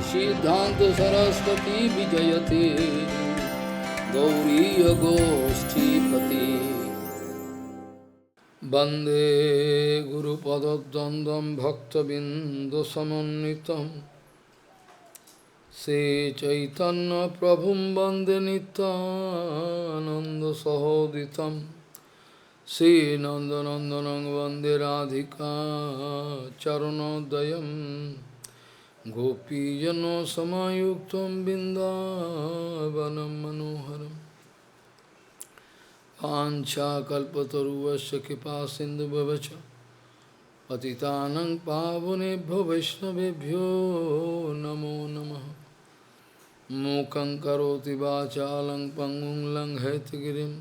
सिद्धांत सरस्वती विजयते गौरीय गोष्ठीपति वंदे गुरुपद्वंद्वं भक्तबिंदुसमन्वितं श्रीचैतन्य प्रभुं वंदे नित्यानन्दसहोदितं श्रीनन्दनन्दनं वन्दे राधिका चरणोदयं गोपीजनसमायुक्तं बिन्दावनं मनोहरं वाञ्छाकल्पतरुश्च कृपासिन्धुभ्यश्च पतितानं पावनेभ्यो वैष्णवेभ्यो नमो नमः। मूकं करोति वाचालं पङ्गुं लङ्घयितगिरिं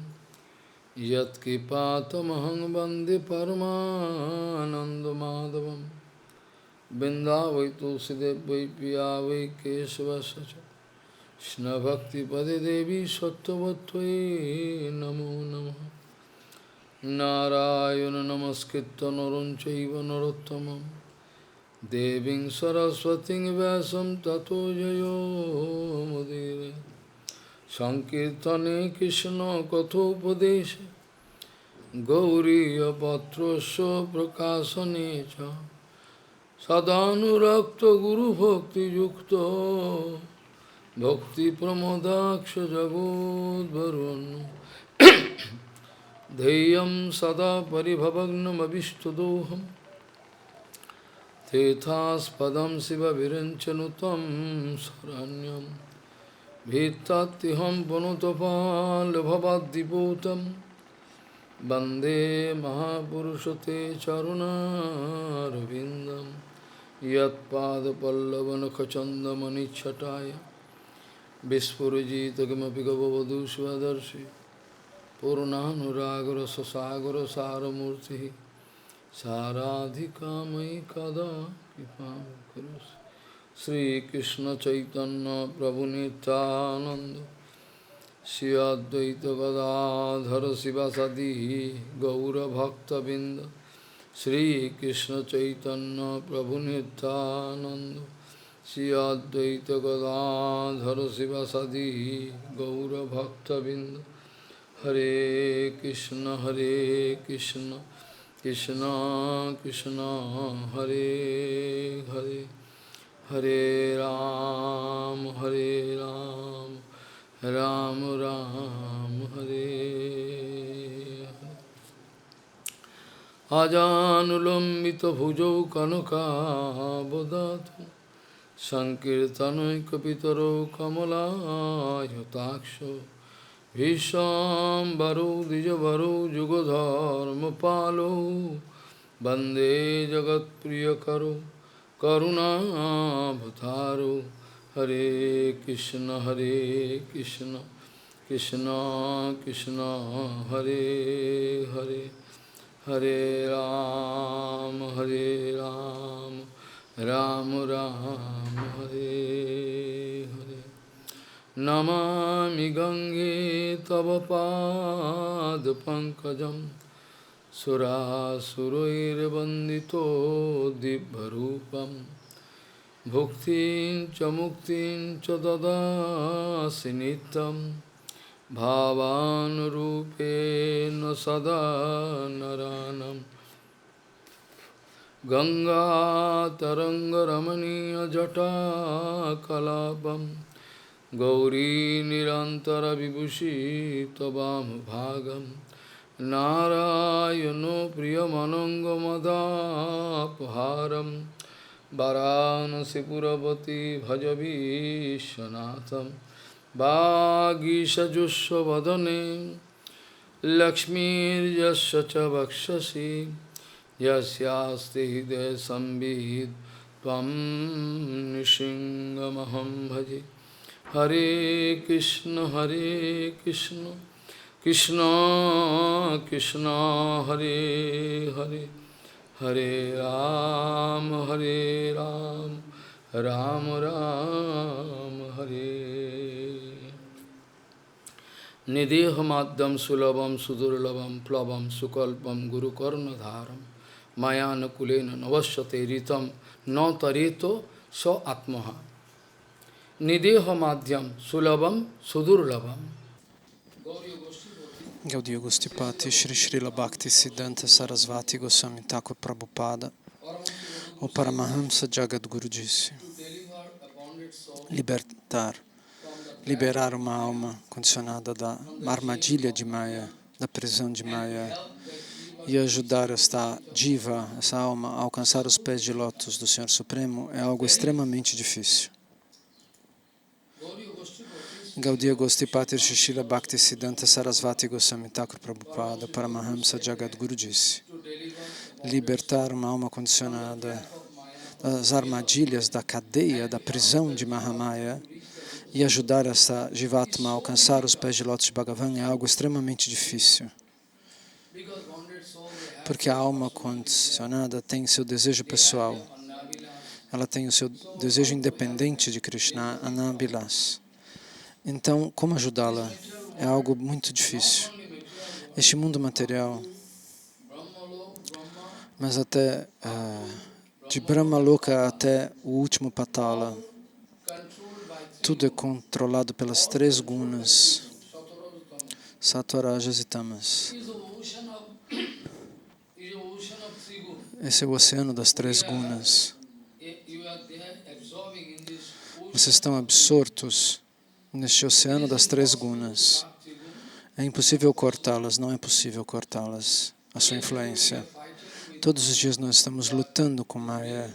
यत्कृपातमहं वन्दे परमानन्दमाधवं वृन्दावै तुलसीदेव वै पिया वै केशवस्य च कृष्णभक्तिपदे देवी सत्यवत्त्वयि नमो नमः। नारायण नमस्कृत्य नरं चैव नरोत्तमं देवीं सरस्वतीं व्यासं ततो जयो मुदीरये। संकीर्तने कृष्ण कथोपदेशे गौरीयपत्रस्य प्रकाशने च सदानुरक्त गुरुभक्तियुक्तो भक्तिप्रमोदाक्ष जगोद्वरुन् ध्येयं सदा परिभवग्नमभिष्टदोहं तीर्थास्पदं शिवविरञ्चनुतं शरण्यं भीत्तात्तिहं पुनुतपाल्भवाद्दिपूतं वन्दे महापुरुषते चरुणारविन्दं यत्पादपल्लवनखचन्दमनिच्छटाय विस्फुरजित किमपि गववधू स्वदर्शि पूर्णानुरागर ससागर सारमूर्ति साराधिका मयि कदा कृपां करोसि। श्रीकृष्ण चैतन्य प्रभु नित्यानंद श्री अद्वैत गदाधर शिवासादि गौरभक्तबिंद श्रीकृष्ण चैतन्य प्रभु नित्यानंद श्री अद्वैत गदाधर शिवासादि गौरभक्तबिंद। हरे कृष्ण कृष्ण कृष्ण हरे हरे हरे राम राम राम हरे हरे। आजानुलंबित भुजौ कनकावदातु संकीर्तनैकपितरो कमलायताक्षो भीष्मांबरो द्विजवरो जुगधर्मपालो वन्दे जगत्प्रियकरो करुणावतारो। हरे कृष्ण कृष्ण कृष्ण हरे हरे हरे राम राम राम हरे हरे। नमामि गंगे तव पादपङ्कजं सुरासुरैर्वन्दितो दिव्यरूपं भुक्तिं च मुक्तिं च ददासि नित्यं भावानुरूपेण सदा नरानं। गंगातरङ्गरमणीयजटाकलापं गौरी निरन्तरविभूषी त्ववामभागं नारायणो प्रियमनङ्गमदापहारं वाराणसीपुरवती भज विश्वनाथं। वागीशजुष्वदने लक्ष्मीर्यस्य च वक्षसि यस्यास्ति हृदयसंवित् त्वं नृसिंहमहं भजे। हरे कृष्ण कृष्ण कृष्ण हरे हरे हरे राम राम राम हरे। निदेहमाद्यं सुलभं सुदुर्लभं प्लवं सुकल्पं गुरुकर्णधारं मायानुकूलेन नवश्यते ऋतं न तरेतो स आत्महा। Nideha madhyam sulabam sudurlabam. Gaudiya Gostipati Shri Srila Bhakti Siddhanta Sarasvati Goswami Thakur Prabhupada, o Paramahamsa Jagadguru disse: liberar uma alma condicionada da armadilha de Maya, da prisão de Maya, e ajudar esta diva, essa alma, a alcançar os pés de lótus do Senhor Supremo é algo extremamente difícil. Gaudiya Gostipati Srila Bhakti Siddhanta Sarasvati Goswami Thakur Prabhupada Paramahamsa Jagadguru disse: libertar uma alma condicionada das armadilhas, da cadeia, da prisão de Mahamaya e ajudar essa Jivatma a alcançar os pés de lótus de Bhagavan é algo extremamente difícil. Porque a alma condicionada tem seu desejo pessoal, ela tem o seu desejo independente de Krishna, Anabilas. Então, como ajudá-la? É algo muito difícil. Este mundo material, mas até de Brahma Loka até o último Patala, tudo é controlado pelas três gunas, Sattva, Rajas e Tamas. Esse é o oceano das três gunas. Vocês estão absortos neste oceano das três gunas. É impossível cortá-las, não é possível cortá-las, a sua influência. Todos os dias nós estamos lutando com Maya,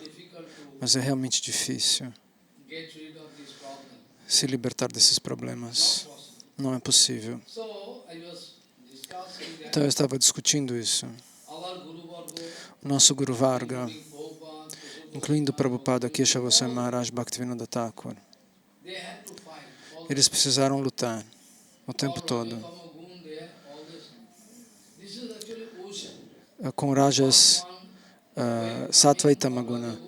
mas é realmente difícil se libertar desses problemas. Não é possível. Então eu estava discutindo isso. O nosso Guru Varga, incluindo Prabhupada Kesava Goswami Maharaj Bhaktivinoda Thakur, eles precisaram lutar o tempo todo com Rajas, Sattva e Tamaguna.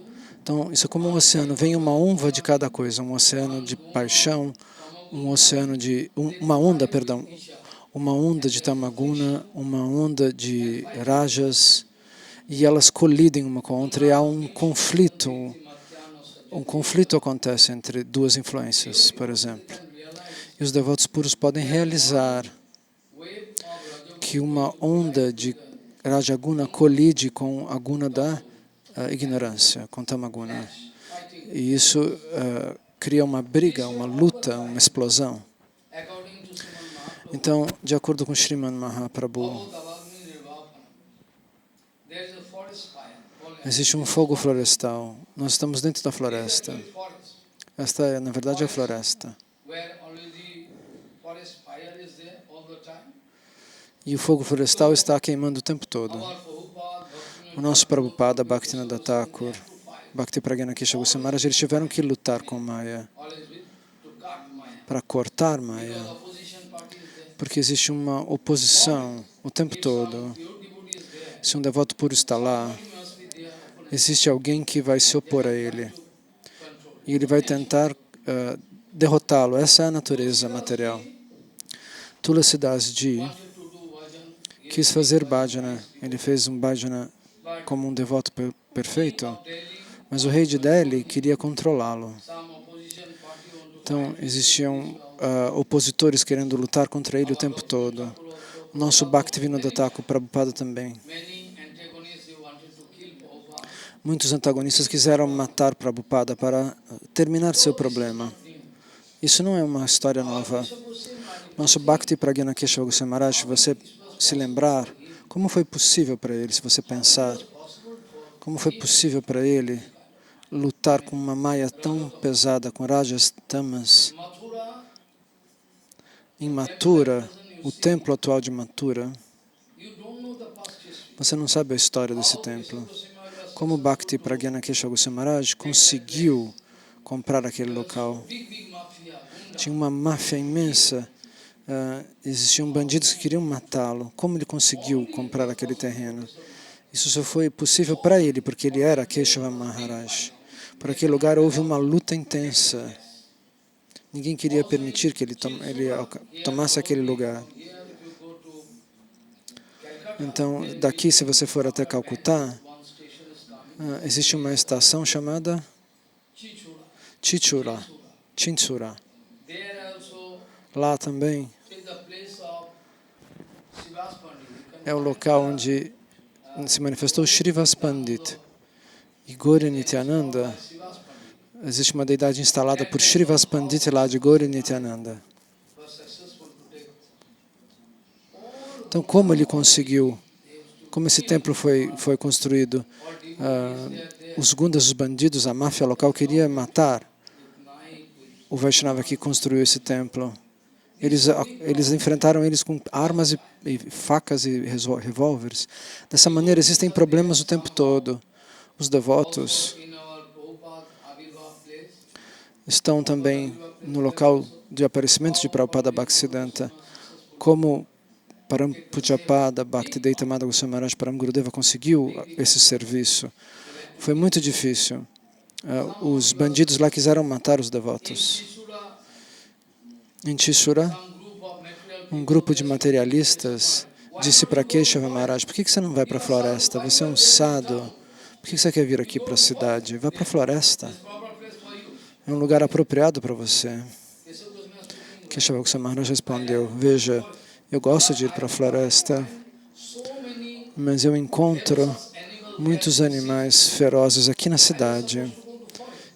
Então, isso é como um oceano. Vem uma uva de cada coisa, um oceano de paixão, uma onda de Tamaguna, uma onda de Rajas, e elas colidem uma com a outra e há um conflito. Um conflito acontece entre duas influências, por exemplo. E os devotos puros podem realizar que uma onda de Rajaguna colide com a guna da ignorância, com Tamaguna. E isso cria uma briga, uma luta, uma explosão. Então, de acordo com Sriman Mahaprabhu, existe um fogo florestal. Nós estamos dentro da floresta. Esta é, na verdade, a floresta. E o fogo florestal está queimando o tempo todo. O nosso Prabhupada, Bhaktivinoda Thakur, Bhakti Pragyana Kesava Goswami Maharaj, eles tiveram que lutar com Maya para cortar Maya, porque existe uma oposição o tempo todo. Se um devoto puro está lá, existe alguém que vai se opor a ele e ele vai tentar derrotá-lo. Essa é a natureza material. Tulsidas Ji quis fazer bhajana. Ele fez um bhajana como um devoto perfeito, mas o rei de Delhi queria controlá-lo. Então, existiam opositores querendo lutar contra ele o tempo todo. O nosso Bhaktivinoda Thakur Prabhupada também. Muitos antagonistas quiseram matar Prabhupada para terminar seu problema. Isso não é uma história nova. Nosso Bhakti Pragyana Kesava Goswami Maharaj, se você se lembrar, como foi possível para ele, se você pensar, como foi possível para ele lutar com uma Maya tão pesada, com Rajas, Tamas. Em Mathura, o templo atual de Mathura, você não sabe a história desse templo. Como Bhakti Pragyana Kesava Goswami Maharaj conseguiu comprar aquele local. Tinha uma máfia imensa, existiam bandidos que queriam matá-lo. Como ele conseguiu comprar aquele terreno? Isso só foi possível para ele, porque ele era Keshava Maharaj. Por aquele lugar houve uma luta intensa. Ninguém queria permitir que ele tomasse aquele lugar. Então, daqui, se você for até Calcutá, existe uma estação chamada Chichura. Chintsura. There also Lá também is the place of Srivas Pandit. é o local onde se manifestou Srivas Pandit. E Gaura Nityananda, Srivas Pandit existe uma deidade instalada por Srivas Pandit lá de Gaura Nityananda. was successful to take Então, como ele conseguiu? Como esse templo foi construído? Os gundas, os bandidos, a máfia local queria matar o Vaishnava que construiu esse templo. Eles enfrentaram eles com armas e facas e revólveres. Dessa maneira, existem problemas o tempo todo. Os devotos in our Prabhupada Avirbhav place. estão também no local de aparecimento de Prabhupada Bhaktisiddhanta. Como Param Pujapada Bhaktivedanta Madhava Goswami Maharaj Param Gurudeva conseguiu esse serviço. Foi muito difícil. Os bandidos lá quiseram matar os devotos. Em Tishura, Some group of material um grupo de materialistas disse para Keshava Maharaj: por que você não vai para a floresta? Você é um sadhu. Por que você quer vir aqui para a cidade? Vá para a floresta. proper place for you. É um lugar apropriado para você. Keshav Goswami was speaking. Keshava Goswami Maharaj respondeu: veja, eu gosto de ir para a floresta, So many mas eu encontro animals muitos animais ferozes aqui na cidade.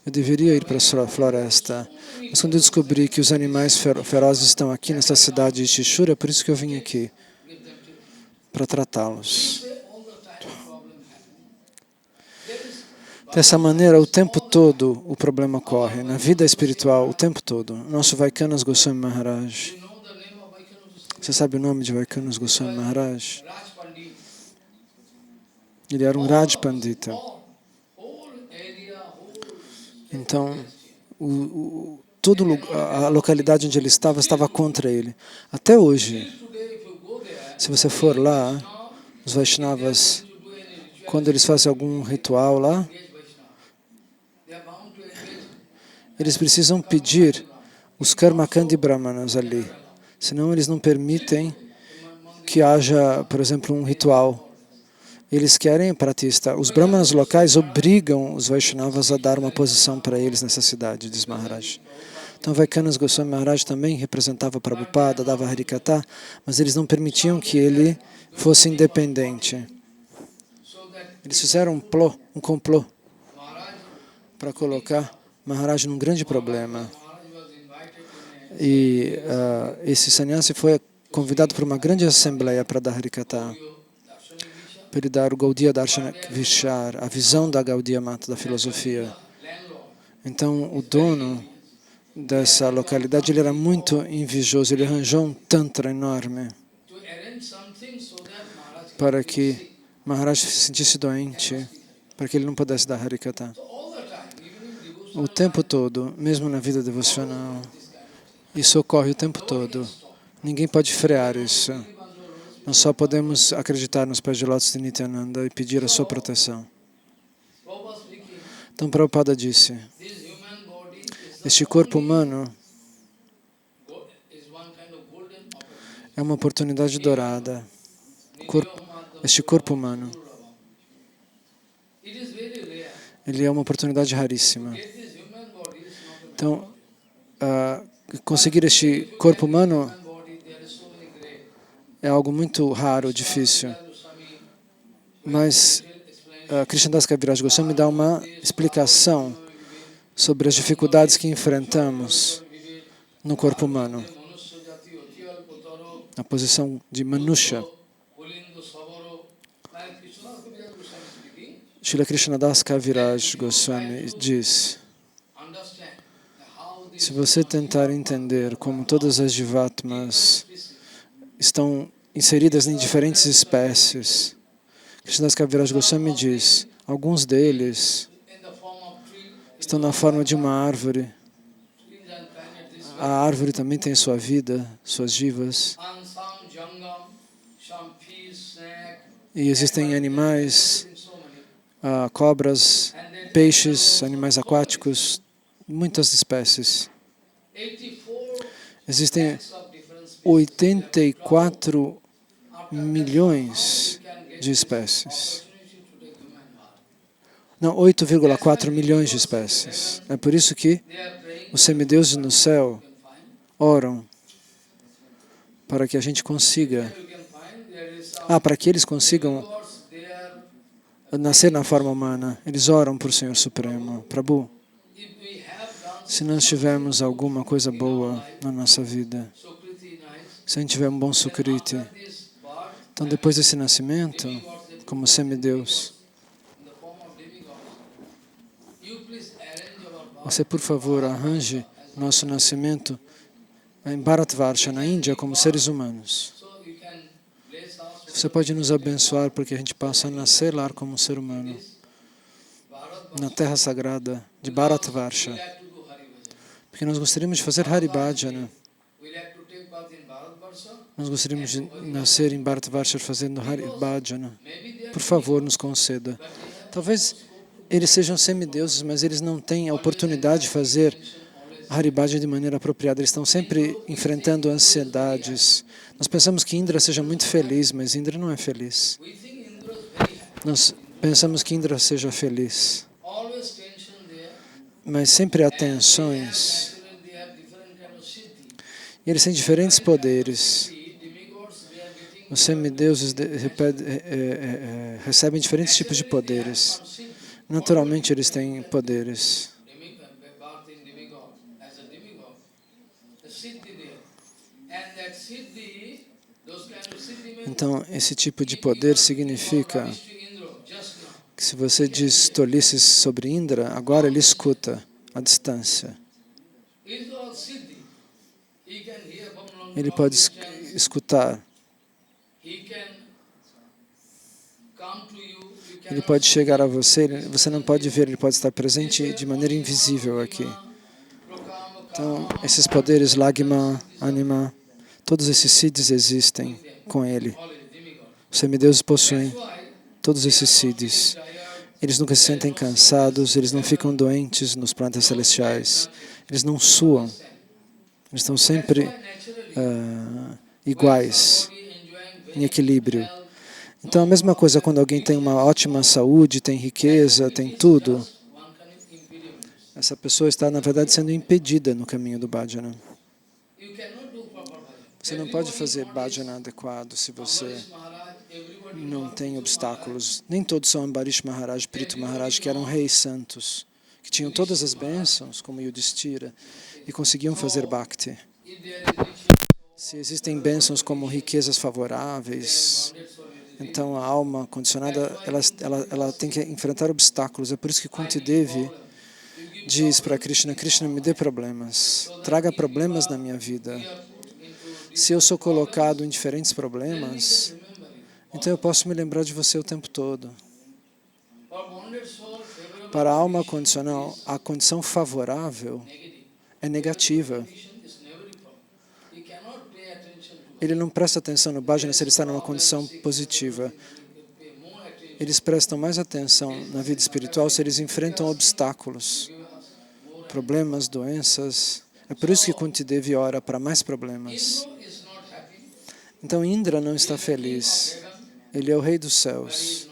Eu deveria ir para a floresta. Mas quando eu descobri que os animais ferozes estão aqui nessa cidade de Tishura, é por isso que eu vim aqui, para tratá-los. all the time problem happening. There is Dessa maneira, o tempo todo o problema ocorre, na vida espiritual, o tempo todo. Nosso Vaikanas Goswami Maharaj. you know the name of Vaikuntha Goswami? Você sabe o nome de Vaikanas Goswami Maharaj? Raj Pandit. Ele era um Raj Pandita. Whole area, whole Então, a localidade onde ele estava contra ele. Até hoje, today if you go there, se você for lá, os Vaishnavas, you do any ritual, quando eles fazem algum ritual lá, engage Vaishnava. They are bound to engage. eles precisam pedir os Karmakandi Brahmanas ali. Senão eles não permitem que haja, por exemplo, um ritual. Eles querem pratista. Os Brahmanas locais obrigam os Vaishnavas a dar uma posição para eles nessa cidade, diz Maharaj. Então, Vaikanas Goswami Maharaj também representava Prabhupada, dava Harikata, mas eles não permitiam que ele fosse independente. So that Eles fizeram um complô Maharaj, para colocar Maharaj num grande problema. Maharaj was invited in a E esse sannyasi foi convidado para uma grande assembleia para dar Harikata, Darshanik Visha, para ele dar o Gaudiya Darshanak Vishar, a visão da Gaudiya Mata, da filosofia. landlord. Então, o dono dessa localidade, ele era muito invejoso, ele arranjou um tantra enorme To arrange something so that Maharaj can para be que sick. Maharaj se sentisse doente, para que ele não pudesse dar Harikata. So all the time, even in devotional O tempo todo, mesmo na vida devocional, isso ocorre o tempo todo. Ninguém pode frear isso. Nós só podemos acreditar nos pés de lótus de Nityananda e pedir a sua proteção. Prabhupada speaking, Então, Prabhupada disse, this human body is este corpo humano is one kind of golden opportunity. é uma oportunidade dourada. Este corpo humano, It is very rare. ele é uma oportunidade raríssima. Get this human body is not a Então, conseguir este corpo humano human body, there is so many great. é algo muito raro, difícil. Goswami Mas Krishnadas Kaviraj Goswami dá uma explicação sobre as dificuldades que enfrentamos no corpo humano, Manusya Jati Otiyal Potaro na posição de Manusha. Ulindo Savaro. Like Krishna Goswami speaking, Srila Krishnadas Kaviraj Goswami diz, understand how se você tentar entender como todas as Jivatmas estão inseridas em diferentes espécies, Krishnadas Kaviraj Goswami diz, alguns deles in the form of tree, estão na forma de uma árvore. trees and planets, A árvore também tem sua vida, suas jivas. and some jangam, some fish, snake, E existem animais, and so many. cobras, And then peixes, animais aquáticos, muitas espécies. 84 Existem of different species. 84 milhões de espécies. Opportunity to take human body. Não, 8,4 milhões de espécies. É por isso que They are praying Os semideuses no céu oram para que a gente consiga, para que eles consigam nascer na forma humana. Eles oram por Senhor Supremo. Prabhu, se nós tivermos alguma coisa boa na nossa vida, se a gente tiver um bom Sukriti, então depois desse nascimento, como semideus, você, por favor, arranje nosso nascimento em Bharatvarsha, na Índia, como seres humanos. Você pode nos abençoar porque a gente possa nascer lá como um ser humano, na terra sagrada de Bharatvarsha. Porque nós gostaríamos de fazer Hari Bhajana. Nós gostaríamos de nascer em Bharatvarsha fazendo Hari Bhajana. Por favor, nos conceda. Talvez eles sejam semideuses, mas eles não têm a oportunidade de fazer Hari Bhajana de maneira apropriada. Eles estão sempre enfrentando ansiedades. Nós pensamos que Indra seja muito feliz, mas Indra não é feliz. Nós pensamos que Indra seja feliz, mas sempre há tensões. E eles têm diferentes poderes. Os semideuses recebem diferentes tipos de poderes. Naturalmente, eles têm poderes. Então, esse tipo de poder significa que se você diz tolices sobre Indra, agora ele escuta à distância. Ele pode escutar. Ele pode chegar a você, você não pode ver, ele pode estar presente de maneira invisível aqui. Então, esses poderes, Lagma, Anima, todos esses siddhis existem com ele. Os semideuses possuem todos esses siddhis. Eles nunca se sentem cansados, eles não ficam doentes nos planetas celestiais, eles não suam, eles estão sempre iguais, em equilíbrio. Então, a mesma coisa quando alguém tem uma ótima saúde, tem riqueza, tem tudo, essa pessoa está, na verdade, sendo impedida no caminho do bhajana. Você não pode fazer bhajana adequado se você não tem obstáculos. Nem todos são Ambarish Maharaj, Prithu Maharaj, que eram reis santos, que tinham todas as bênçãos, como Yudhishthira, e conseguiam fazer bhakti. Se existem bênçãos como riquezas favoráveis, então a alma condicionada, ela tem que enfrentar obstáculos. É por isso que Kunti Devi diz para Krishna, Krishna, me dê problemas, traga problemas na minha vida. Se eu sou colocado em diferentes problemas, então eu posso me lembrar de você o tempo todo. Para a alma condicional, a condição favorável é negativa. Ele não presta atenção no bhajana se ele está numa condição positiva. Eles prestam mais atenção na vida espiritual se eles enfrentam obstáculos, problemas, doenças. É por isso que Kunti Devi ora para mais problemas. Então Indra não está feliz. Ele é o rei dos céus.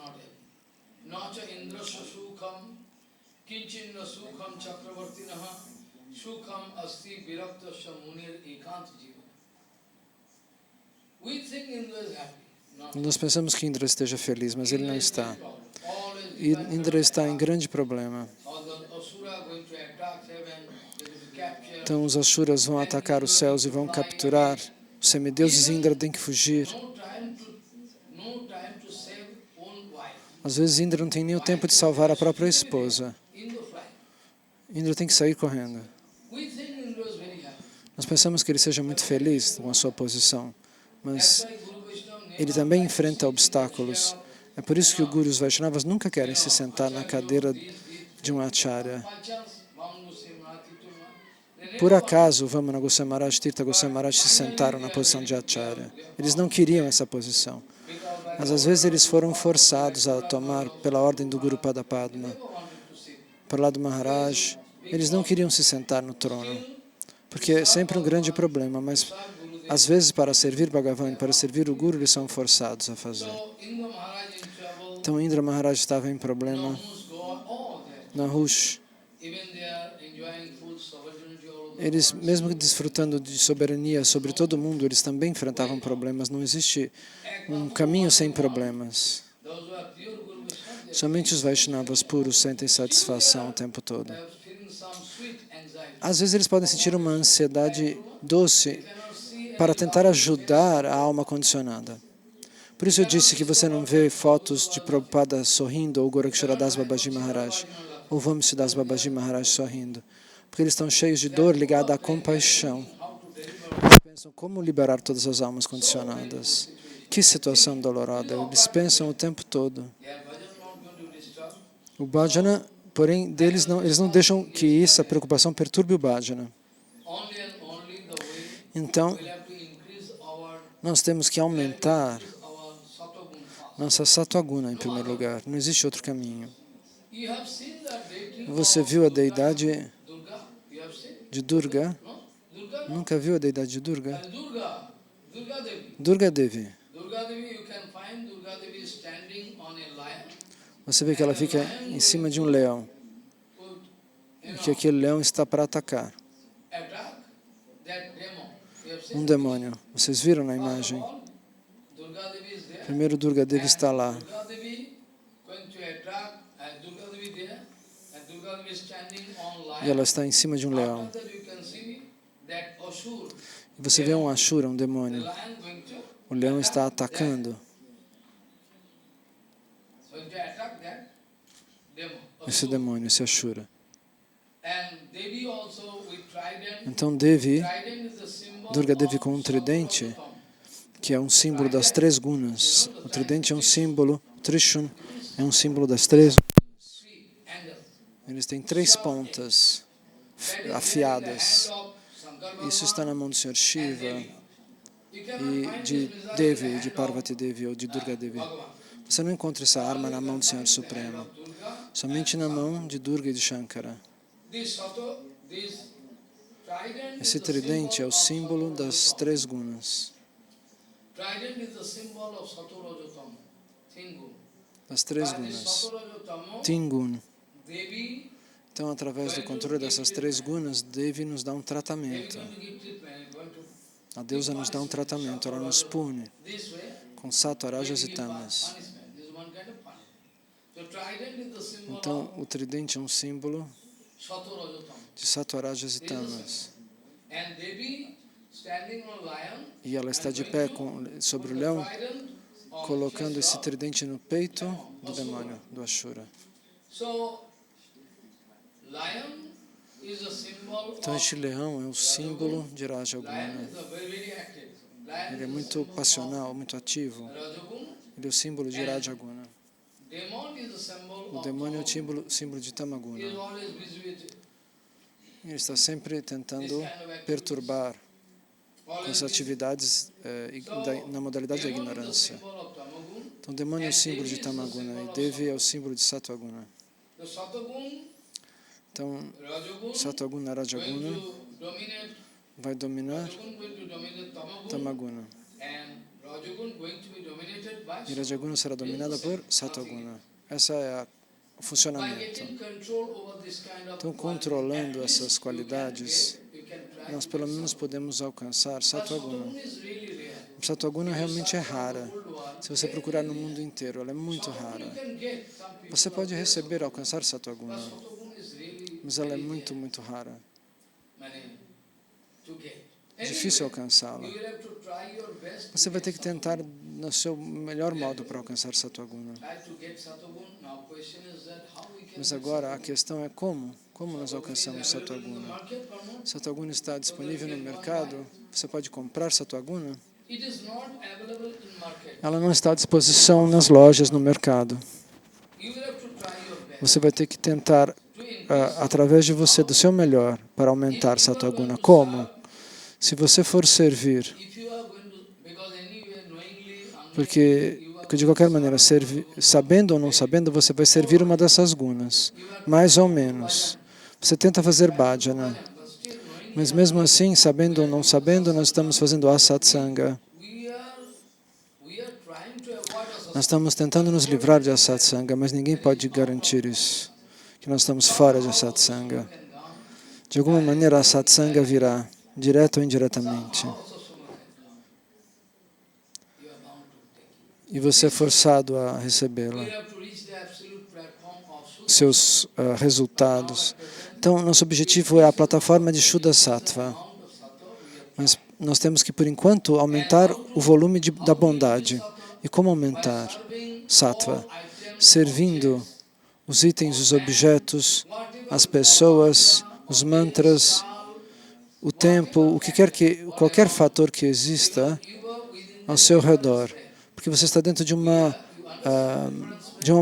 Nós pensamos que Indra esteja feliz, mas ele não está. E Indra está em grande problema. Então os Asuras vão atacar os céus e vão capturar os semideuses e Indra tem que fugir. Às vezes Indra não tem nem o tempo de salvar a própria esposa. Indra tem que sair correndo. Nós pensamos que ele seja muito feliz com a sua posição, mas ele também enfrenta obstáculos. É por isso que os Gurus Vaishnavas nunca querem se sentar na cadeira de um Acharya. Por acaso, Vamana Goswami Maharaj, Tirtha Goswami Maharaj se sentaram na posição de Acharya. Eles não queriam essa posição. Mas às vezes eles foram forçados a tomar pela ordem do Guru Pada Padma. Prahlad Maharaj, eles não queriam se sentar no trono, porque é sempre um grande problema, mas às vezes para servir Bhagavan, para servir o Guru, eles são forçados a fazer. Então Indra Maharaj estava em problema. Nahush, Eles, mesmo desfrutando de soberania sobre todo mundo, eles também enfrentavam problemas. Não existe um caminho sem problemas. Somente os Vaishnavas puros sentem satisfação o tempo todo. Às vezes eles podem sentir uma ansiedade doce para tentar ajudar a alma condicionada. Por isso eu disse que você não vê fotos de Prabhupada sorrindo ou Goraksharadas Babaji Maharaj ou Vamsidas Babaji Maharaj sorrindo, porque eles estão cheios de dor ligada à compaixão. Eles pensam como liberar todas as almas condicionadas. Que situação dolorosa. Eles pensam o tempo todo. O bhajana, porém, eles não deixam que essa preocupação perturbe o bhajana. Então, nós temos que aumentar nossa Sattva-guna em primeiro lugar. Não existe outro caminho. Você viu a deidade de Durga? Nunca viu a deidade de Durga? Durga Devi. Você vê que ela fica em cima de um leão. E que aquele leão está para atacar. Um demônio. Vocês viram na imagem? Primeiro Durga Devi está lá. E ela está em cima de um leão. E você vê um Ashura, um demônio. O leão está atacando esse demônio, esse Ashura. Então Devi, Durga Devi com um tridente, que é um símbolo das três gunas. O tridente é um símbolo, Trishun é um símbolo das três gunas. Eles têm três pontas afiadas. Isso está na mão do Sr. Shiva e de Devi, de Parvati Devi ou de Durga Devi. Você não encontra essa arma na mão do Senhor Supremo, somente na mão de Durga e de Shankara. Esse tridente é o símbolo das três gunas. Das três gunas. Tingun. Então, através do controle dessas três gunas, Devi nos dá um tratamento. A deusa nos dá um tratamento, ela nos pune com sattva, rajas e tamas. Então, o tridente é um símbolo de sattva, rajas e tamas. E ela está de pé sobre o leão, colocando esse tridente no peito do demônio, do Ashura. Então, este leão é o símbolo de Rajaguna. Ele é muito passional, muito ativo. Ele é o símbolo de Rajaguna. O demônio é o símbolo de Tamaguna. Ele está sempre tentando perturbar com as atividades na modalidade da ignorância. Então, o demônio é o símbolo de Tamaguna e Devi é o símbolo de Sattva-guna. Então, Sattva-guna, Rajaguna vai dominar Tamaguna. E Rajaguna será dominada por Sattva-guna. Esse é o funcionamento. Então, controlando essas qualidades, nós pelo menos podemos alcançar Sattva-guna. Sattva-guna realmente é rara. Se você procurar no mundo inteiro, ela é muito rara. Você pode receber, alcançar Sattva-guna, mas ela é muito, muito rara. É difícil alcançá-la. Você vai ter que tentar no seu melhor modo para alcançar Sattva-guna. Mas agora a questão é como? Como nós alcançamos Sattva-guna? Sattva-guna está disponível no mercado? Você pode comprar Sattva-guna? Ela não está à disposição nas lojas, no mercado. Você vai ter que tentar, através de você, do seu melhor, para aumentar Sattva-guna. Como? Se você for servir, porque, de qualquer maneira, sabendo ou não sabendo, você vai servir uma dessas gunas, mais ou menos. Você tenta fazer bhajana, mas mesmo assim, sabendo ou não sabendo, nós estamos fazendo asatsanga. Nós estamos tentando nos livrar de asatsanga, mas ninguém pode garantir isso, que nós estamos fora de satsanga. De alguma maneira, a satsanga virá, direto ou indiretamente. E você é forçado a recebê-la. Seus resultados. Então, nosso objetivo é a plataforma de Shuddha Sattva. Mas nós temos que, por enquanto, aumentar o volume da bondade. E como aumentar? Sattva. Servindo os itens, os objetos, as pessoas, os mantras, o tempo, o que quer que, qualquer fator que exista ao seu redor. Porque você está dentro de uma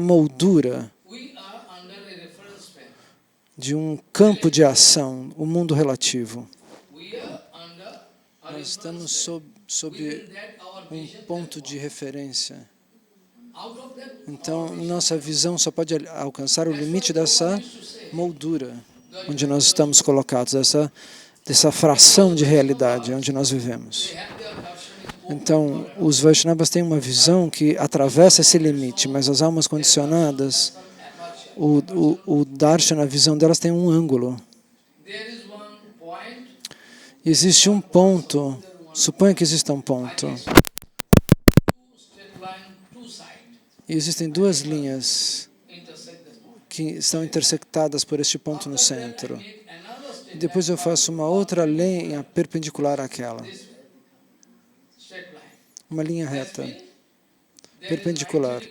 moldura, de um campo de ação, o mundo relativo. Nós estamos sob um ponto de referência. Então, nossa visão só pode alcançar o limite dessa moldura, onde nós estamos colocados, dessa fração de realidade onde nós vivemos. Então, os Vaishnavas têm uma visão que atravessa esse limite, mas as almas condicionadas, o Darshana, a visão delas tem um ângulo. Existe um ponto, suponha que exista um ponto. E existem duas linhas que estão intersectadas por este ponto no centro. E depois eu faço uma outra linha perpendicular àquela. Uma linha reta, perpendicular.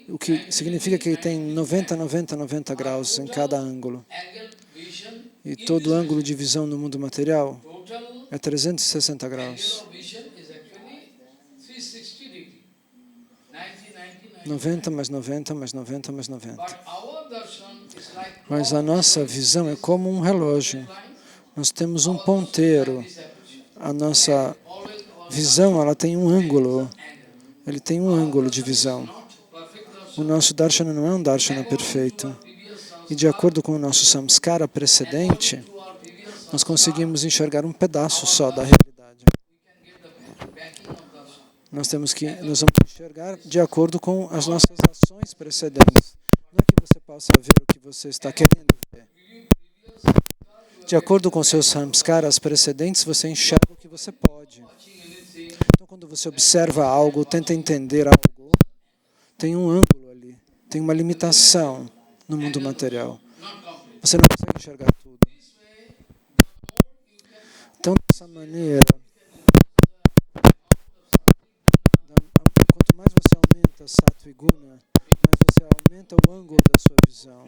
O que significa que tem 90, 90, 90 graus em cada ângulo. E todo ângulo de visão no mundo material é 360 graus. 90 mais 90 mais 90 mais 90. Mas a nossa visão é como um relógio. Nós temos um ponteiro. A nossa visão, ela tem um ângulo. Ele tem um ângulo de visão. O nosso darshana não é um darshana perfeito. E de acordo com o nosso samskara precedente, nós conseguimos enxergar um pedaço só da realidade. Nós vamos enxergar de acordo com as nossas ações precedentes. Não é que você possa ver o que você está querendo ver. De acordo com seus samskaras precedentes, você enxerga o que você pode. Então, quando você observa algo, tenta entender algo, tem um ângulo ali, tem uma limitação no mundo material. Você não consegue enxergar tudo. Então, dessa maneira, quanto mais você aumenta Sattva e Guna, mais você aumenta o ângulo da sua visão.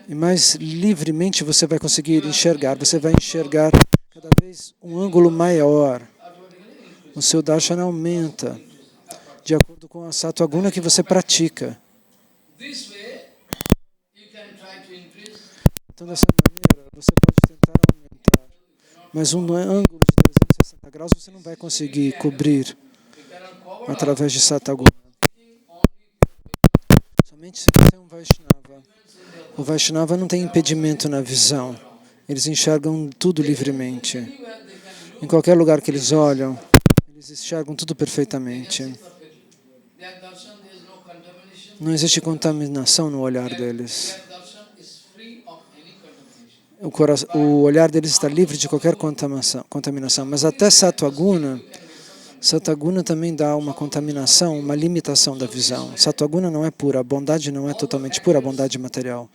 E mais livremente você vai conseguir enxergar. Você vai enxergar cada vez um ângulo maior. O seu darshana aumenta de acordo com a Sattva Guna que você pratica. Então, dessa maneira, você pode tentar aumentar. Mas um ângulo de 360 graus você não vai conseguir cobrir através de Sattva Guna. Somente se você é um Vaishnava. O Vaishnava não tem impedimento na visão. Eles enxergam tudo livremente. Em qualquer lugar que eles olham, eles enxergam tudo perfeitamente. Não existe contaminação no olhar deles. O olhar deles está livre de qualquer contaminação. Mas até Sattva Guna também dá uma contaminação, uma limitação da visão. Sattva Guna não é pura, a bondade não é totalmente pura, a bondade material.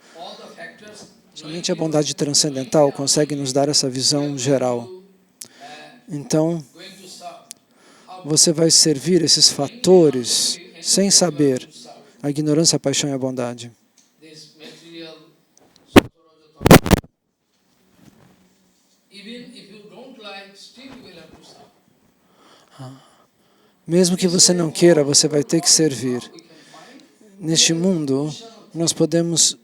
Somente a bondade transcendental consegue nos dar essa visão geral. Então, você vai servir esses fatores sem saber a ignorância, a paixão e a bondade. Mesmo que você não queira, você vai ter que servir. Neste mundo, nós podemos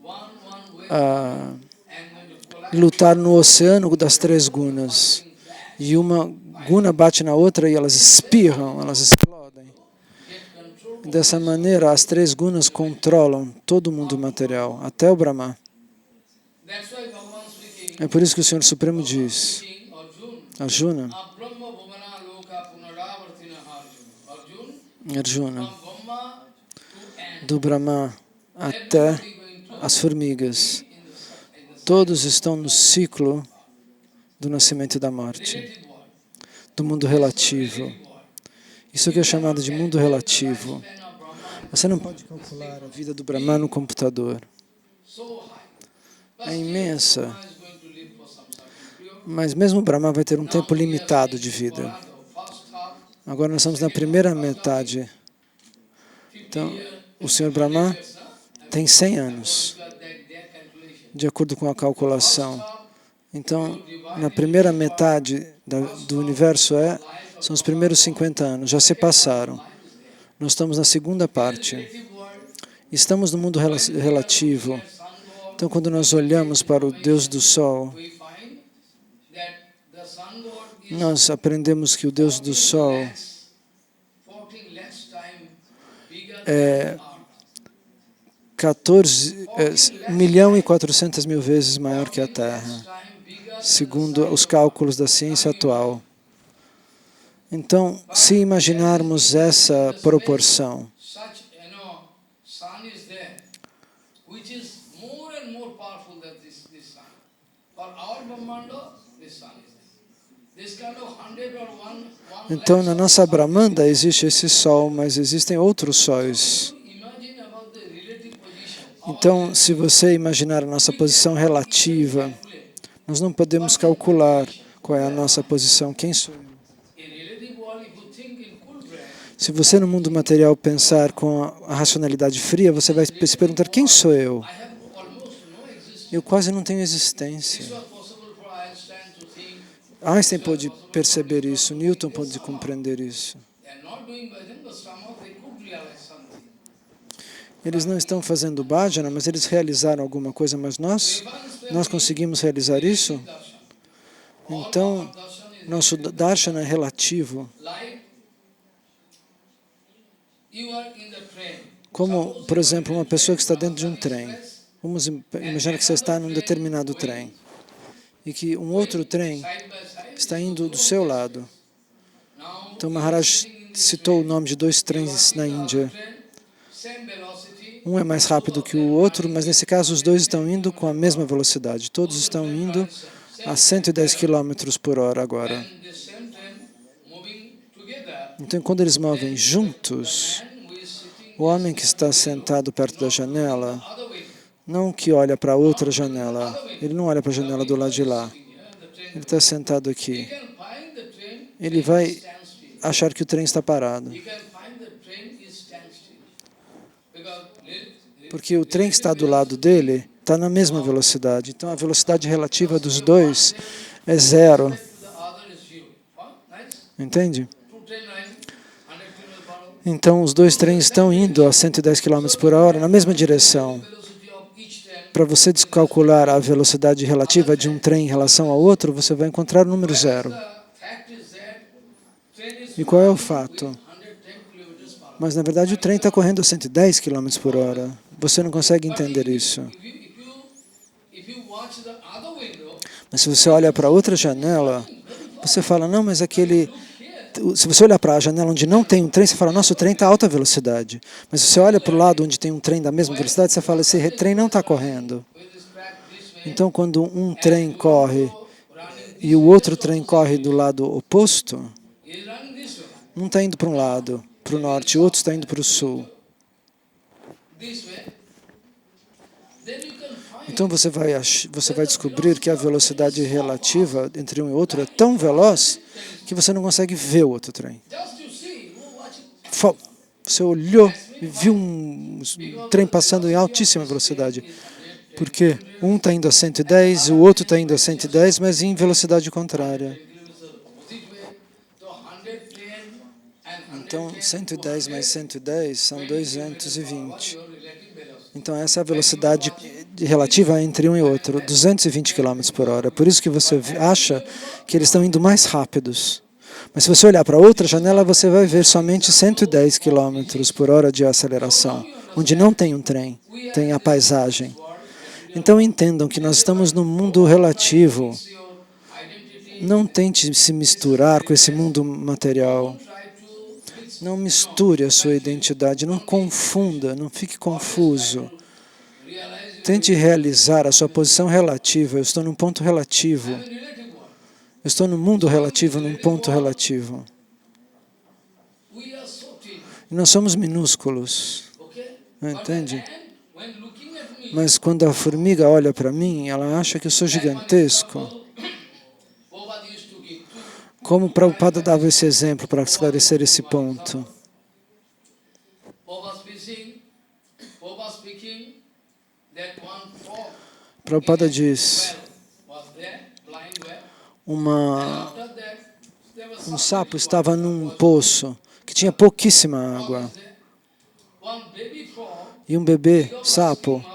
lutar no oceano das três gunas. E uma guna bate na outra e elas espirram, elas explodem. Dessa maneira, as três gunas controlam todo o mundo material, até o Brahma. É por isso que o Senhor Supremo diz, Arjuna, do Brahma até as formigas. Todos estão no ciclo do nascimento e da morte, do mundo relativo. Isso que é chamado de mundo relativo. Você não pode calcular a vida do Brahma no computador. É imensa. Mas mesmo o Brahma vai ter um tempo limitado de vida. Agora nós estamos na primeira metade. Então, o Senhor Brahma tem 100 anos, de acordo com a calculação. Então, na primeira metade do universo são os primeiros 50 anos, já se passaram. Nós estamos na segunda parte. Estamos no mundo relativo. Então, quando nós olhamos para o Deus do Sol, nós aprendemos que o Deus do Sol é 1.400.000 vezes maior que a Terra, segundo os cálculos da ciência atual. Então, se imaginarmos essa proporção, então na nossa Brahmanda existe esse Sol, mas existem outros sóis. Então, se você imaginar a nossa posição relativa, nós não podemos calcular qual é a nossa posição. Quem sou eu? Se você no mundo material pensar com a racionalidade fria, você vai se perguntar, quem sou eu? Eu quase não tenho existência. Einstein pôde perceber isso, Newton pôde compreender isso. Eles não estão fazendo bhajana, mas eles realizaram alguma coisa, mas nós conseguimos realizar isso? Então, nosso darshana é relativo. Como, por exemplo, uma pessoa que está dentro de um trem. Vamos imaginar que você está num determinado trem e que um outro trem está indo do seu lado. Então, Maharaj citou o nome de 2 trens na Índia. Um é mais rápido que o outro, mas nesse caso os 2 estão indo com a mesma velocidade. Todos estão indo a 110 km por hora agora. Então, quando eles movem juntos, o homem que está sentado perto da janela, não que olha para outra janela, ele não olha para a janela do lado de lá, ele está sentado aqui, ele vai achar que o trem está parado. Porque o trem que está do lado dele está na mesma velocidade. Então, a velocidade relativa dos 2 é 0. Entende? Então, os 2 trens estão indo a 110 km por hora na mesma direção. Para você descalcular a velocidade relativa de um trem em relação ao outro, você vai encontrar o número 0. E qual é o fato? Mas, na verdade, o trem está correndo a 110 km por hora. Você não consegue entender isso. Mas se você olha para outra janela, você fala, não, mas aquele... Se você olhar para a janela onde não tem um trem, você fala, nossa, o trem está a alta velocidade. Mas se você olha para o lado onde tem um trem da mesma velocidade, você fala, esse trem não está correndo. Então, quando um trem corre e o outro trem corre do lado oposto, um está indo para um lado, para o norte, e o outro está indo para o sul. Então você vai descobrir que a velocidade relativa entre um e outro é tão veloz que você não consegue ver o outro trem. Você olhou e viu um trem passando em altíssima velocidade. Porque um está indo a 110, o outro está indo a 110, mas em velocidade contrária. Então, 110 mais 110 são 220. Então, essa é a velocidade relativa entre um e outro, 220 km por hora. Por isso que você acha que eles estão indo mais rápidos. Mas se você olhar para outra janela, você vai ver somente 110 km por hora de aceleração, onde não tem um trem, tem a paisagem. Então, entendam que nós estamos num mundo relativo. Não tente se misturar com esse mundo material. Não misture a sua identidade, não confunda, não fique confuso. Tente realizar a sua posição relativa. Eu estou num ponto relativo. Eu estou no mundo relativo, num ponto relativo. E nós somos minúsculos. Entende? Mas quando a formiga olha para mim, ela acha que eu sou gigantesco. Como Prabhupada dava esse exemplo para esclarecer esse ponto? Prabhupada diz, um sapo estava num poço que tinha pouquíssima água. E um bebê sapo,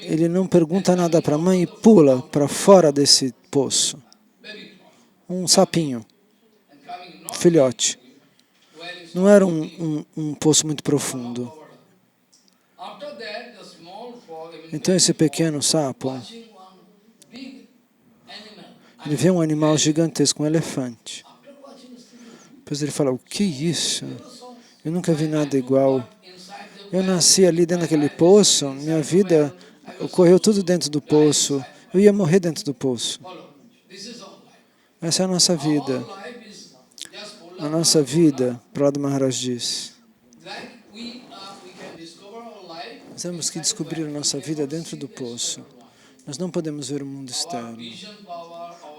ele não pergunta nada para a mãe e pula para fora desse poço. Um sapinho, filhote. Não era um poço muito profundo. Então esse pequeno sapo, ele vê um animal gigantesco, um elefante. Depois ele fala, o que é isso? Eu nunca vi nada igual. Eu nasci ali dentro daquele poço, minha vida ocorreu tudo dentro do poço. Eu ia morrer dentro do poço. Essa é a nossa vida. A nossa vida, Prahlada Maharaj diz. Nós temos que descobrir a nossa vida dentro do poço. Nós não podemos ver o mundo externo.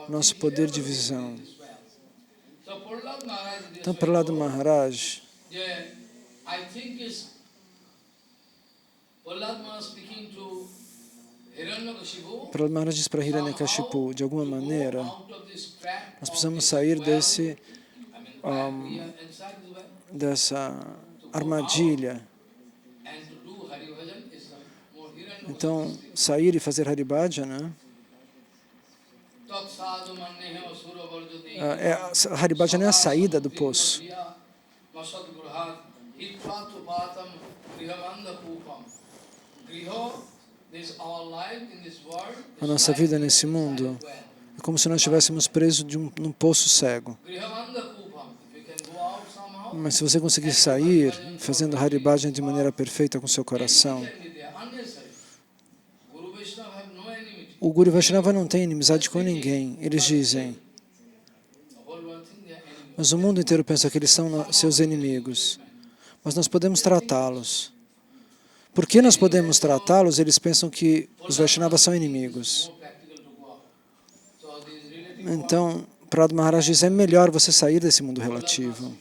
Nosso poder de visão. Então, Prahlada Maharaj, Prahlada Maharaj diz para Hiranyakashipu, de alguma maneira, nós precisamos sair dessa armadilha. Então, sair e fazer Haribhajana, Haribhajana é a saída do poço. A nossa vida nesse mundo é como se nós estivéssemos presos num poço cego. Mas se você conseguir sair fazendo Haribhajana de maneira perfeita com seu coração, o Guru Vaishnava não tem inimizade com ninguém. Eles dizem, mas o mundo inteiro pensa que eles são seus inimigos. Mas nós podemos tratá-los. Por que nós podemos tratá-los? Eles pensam que os Vaishnavas são inimigos. Então, Prahlada Maharaj diz, é melhor você sair desse mundo relativo.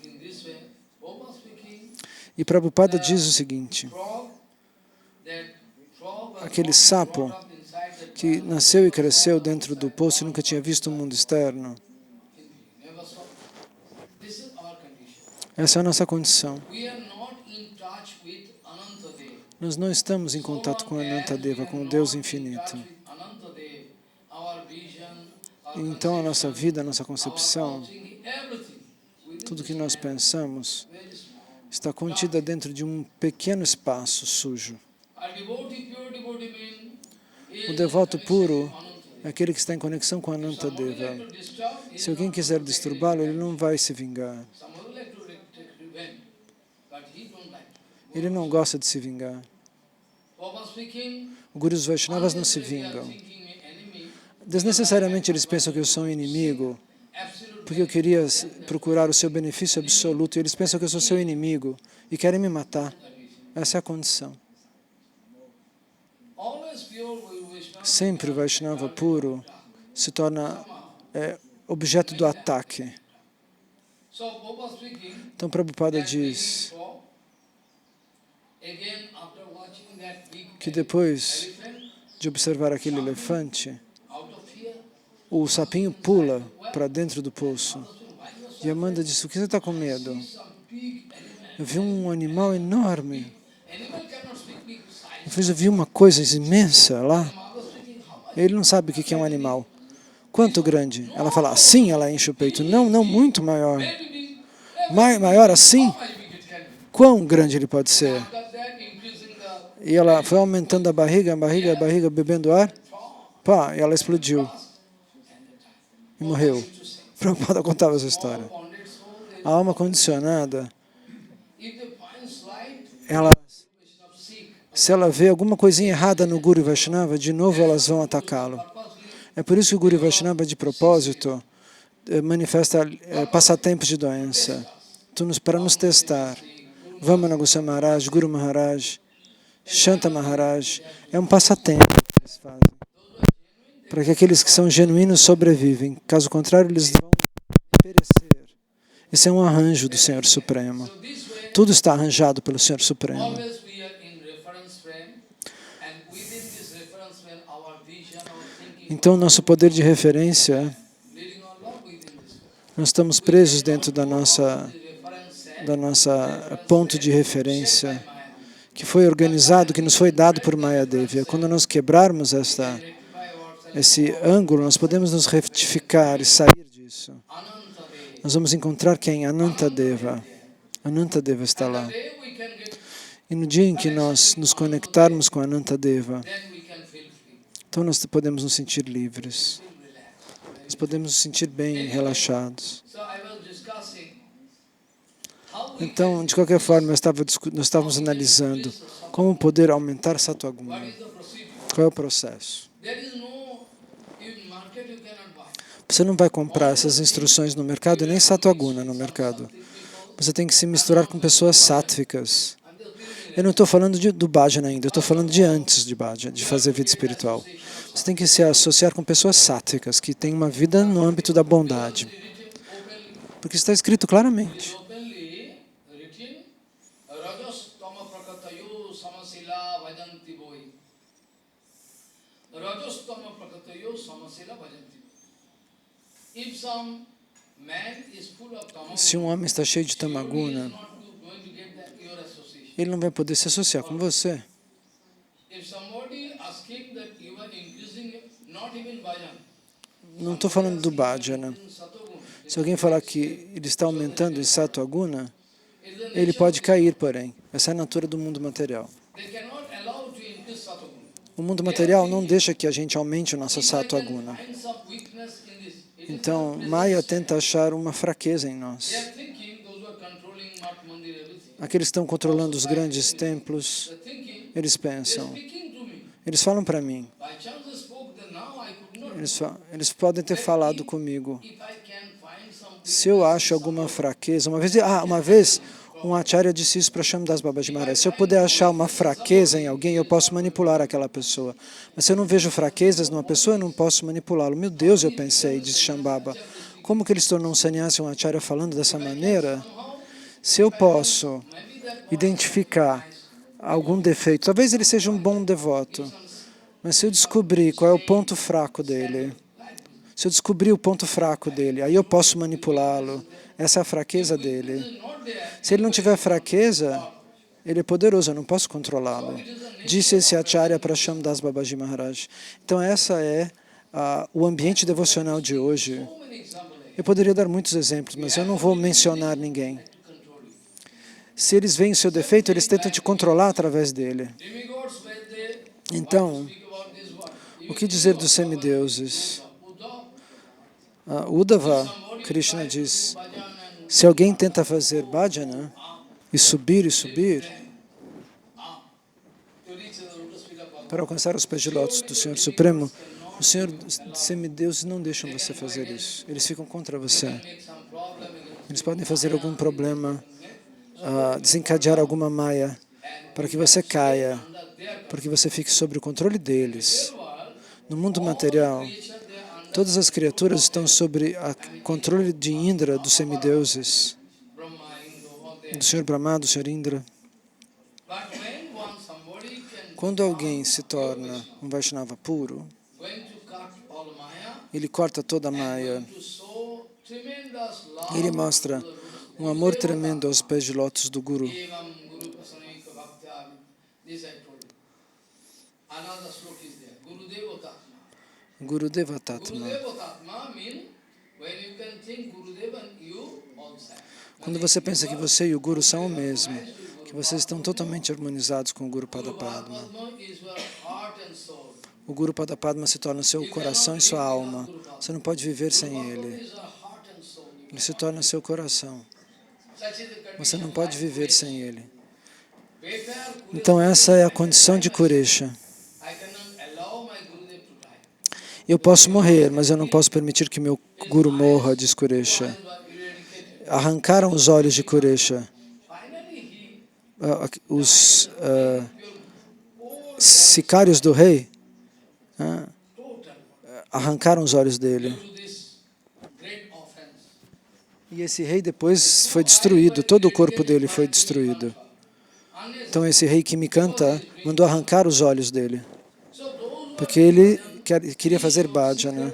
E Prabhupada diz o seguinte, aquele sapo que nasceu e cresceu dentro do poço e nunca tinha visto o mundo externo. Essa é a nossa condição. Nós não estamos em contato com Anantadeva, com o Deus infinito. Então a nossa vida, a nossa concepção, tudo que nós pensamos, está contida dentro de um pequeno espaço sujo. O devoto puro é aquele que está em conexão com Anantadeva. Se alguém quiser disturbá-lo, ele não vai se vingar. Ele não gosta de se vingar. Os Gurus Vaishnavas não se vingam. Desnecessariamente eles pensam que eu sou um inimigo, porque eu queria procurar o seu benefício absoluto, e eles pensam que eu sou seu inimigo e querem me matar. Essa é a condição. Sempre o Vaishnava puro se torna objeto do ataque. Então Prabhupada diz que depois de observar aquele elefante, o sapinho pula para dentro do poço. E Amanda disse, o que você está com medo? Eu vi um animal enorme. Eu vi uma coisa imensa lá. Ele não sabe o que é um animal. Quanto grande? Ela fala, assim, ela enche o peito. Não, não, muito maior. Maior assim? Quão grande ele pode ser? E ela foi aumentando a barriga, bebendo ar. Pá, e ela explodiu. E morreu. Prabhupada contava essa história. A alma condicionada, Se ela vê alguma coisinha errada no Guru e Vaishnava, de novo elas vão atacá-lo. É por isso que o Guru e Vaishnava, de propósito, manifesta passatempos de doença, para nos testar. Vamana Goswami Maharaj, Guru Maharaj, Shanta Maharaj, é um passatempo que eles fazem, para que aqueles que são genuínos sobrevivem. Caso contrário, eles vão perecer. Esse é um arranjo do Senhor Supremo. Tudo está arranjado pelo Senhor Supremo. Então, nosso poder de referência, nós estamos presos dentro da nossa ponto de referência, que foi organizado, que nos foi dado por Mayadevi. Quando nós quebrarmos esse ângulo, nós podemos nos retificar e sair disso. Nós vamos encontrar quem? Anantadeva. Anantadeva está lá. E no dia em que nós nos conectarmos com Anantadeva, então nós podemos nos sentir livres. Nós podemos nos sentir bem, relaxados. Então, de qualquer forma, nós estávamos analisando como poder aumentar Sattva-guna. Qual é o processo? Você não vai comprar essas instruções no mercado e nem Sattva-guna no mercado. Você tem que se misturar com pessoas sáttvicas. Eu não estou falando do bhajana ainda, eu estou falando de antes de bhajana, de fazer vida espiritual. Você tem que se associar com pessoas sáttvicas, que têm uma vida no âmbito da bondade. Porque está escrito claramente. Se um homem está cheio de tamaguna, ele não vai poder se associar com você. Não estou falando do bhajana. Se alguém falar que ele está aumentando em Sattva-guna, ele pode cair, porém. Essa é a natureza do mundo material. O mundo material não deixa que a gente aumente o nosso Sattva-guna. Então, Maya tenta achar uma fraqueza em nós. Aqueles que estão controlando os grandes templos, eles pensam, eles falam para mim, eles podem ter falado comigo. Se eu acho alguma fraqueza, uma vez um acharya disse isso para Shyamdas Babaji Maharaj, se eu puder achar uma fraqueza em alguém, eu posso manipular aquela pessoa. Mas se eu não vejo fraquezas numa pessoa, eu não posso manipulá-lo. Meu Deus, eu pensei, disse Shambhava, como que ele se tornou um sannyasi, um acharya falando dessa maneira? Se eu posso identificar algum defeito, talvez ele seja um bom devoto, mas se eu descobrir qual é o ponto fraco dele, se eu descobrir o ponto fraco dele, aí eu posso manipulá-lo. Essa é a fraqueza dele. Se ele não tiver fraqueza, ele é poderoso, eu não posso controlá-lo. Disse esse acharya para Shyamdas Babaji Maharaj. Então essa é o ambiente devocional de hoje. Eu poderia dar muitos exemplos, mas eu não vou mencionar ninguém. Se eles veem o seu defeito, eles tentam te controlar através dele. Então, o que dizer dos semideuses? Uddhava, Krishna diz, se alguém tenta fazer bhajana e subir para alcançar os pés de lótus do Senhor Supremo, os semideuses não deixam você fazer isso. Eles ficam contra você. Eles podem fazer algum problema, desencadear alguma maia, para que você caia, porque você fique sob o controle deles. No mundo material, todas as criaturas estão sob o controle de Indra, dos semideuses, do Senhor Brahma, do Senhor Indra. Quando alguém se torna um Vaishnava puro, ele corta toda a Maya. Ele mostra um amor tremendo aos pés de lótus do Guru. Gurudeva Tatma. Quando você pensa que você e o Guru são o mesmo, que vocês estão totalmente harmonizados com o Guru Pada Padma, o Guru Pada Padma se torna seu coração e sua alma. Você não pode viver sem ele. Ele se torna seu coração. Você não pode viver sem ele. Então essa é a condição de Kuresha. Eu posso morrer, mas eu não posso permitir que meu Guru morra, diz Kuresha. Arrancaram os olhos de Kuresha. Os sicários do rei arrancaram os olhos dele. E esse rei depois foi destruído, todo o corpo dele foi destruído. Então esse rei Kimikanta mandou arrancar os olhos dele, porque ele queria fazer bhajana.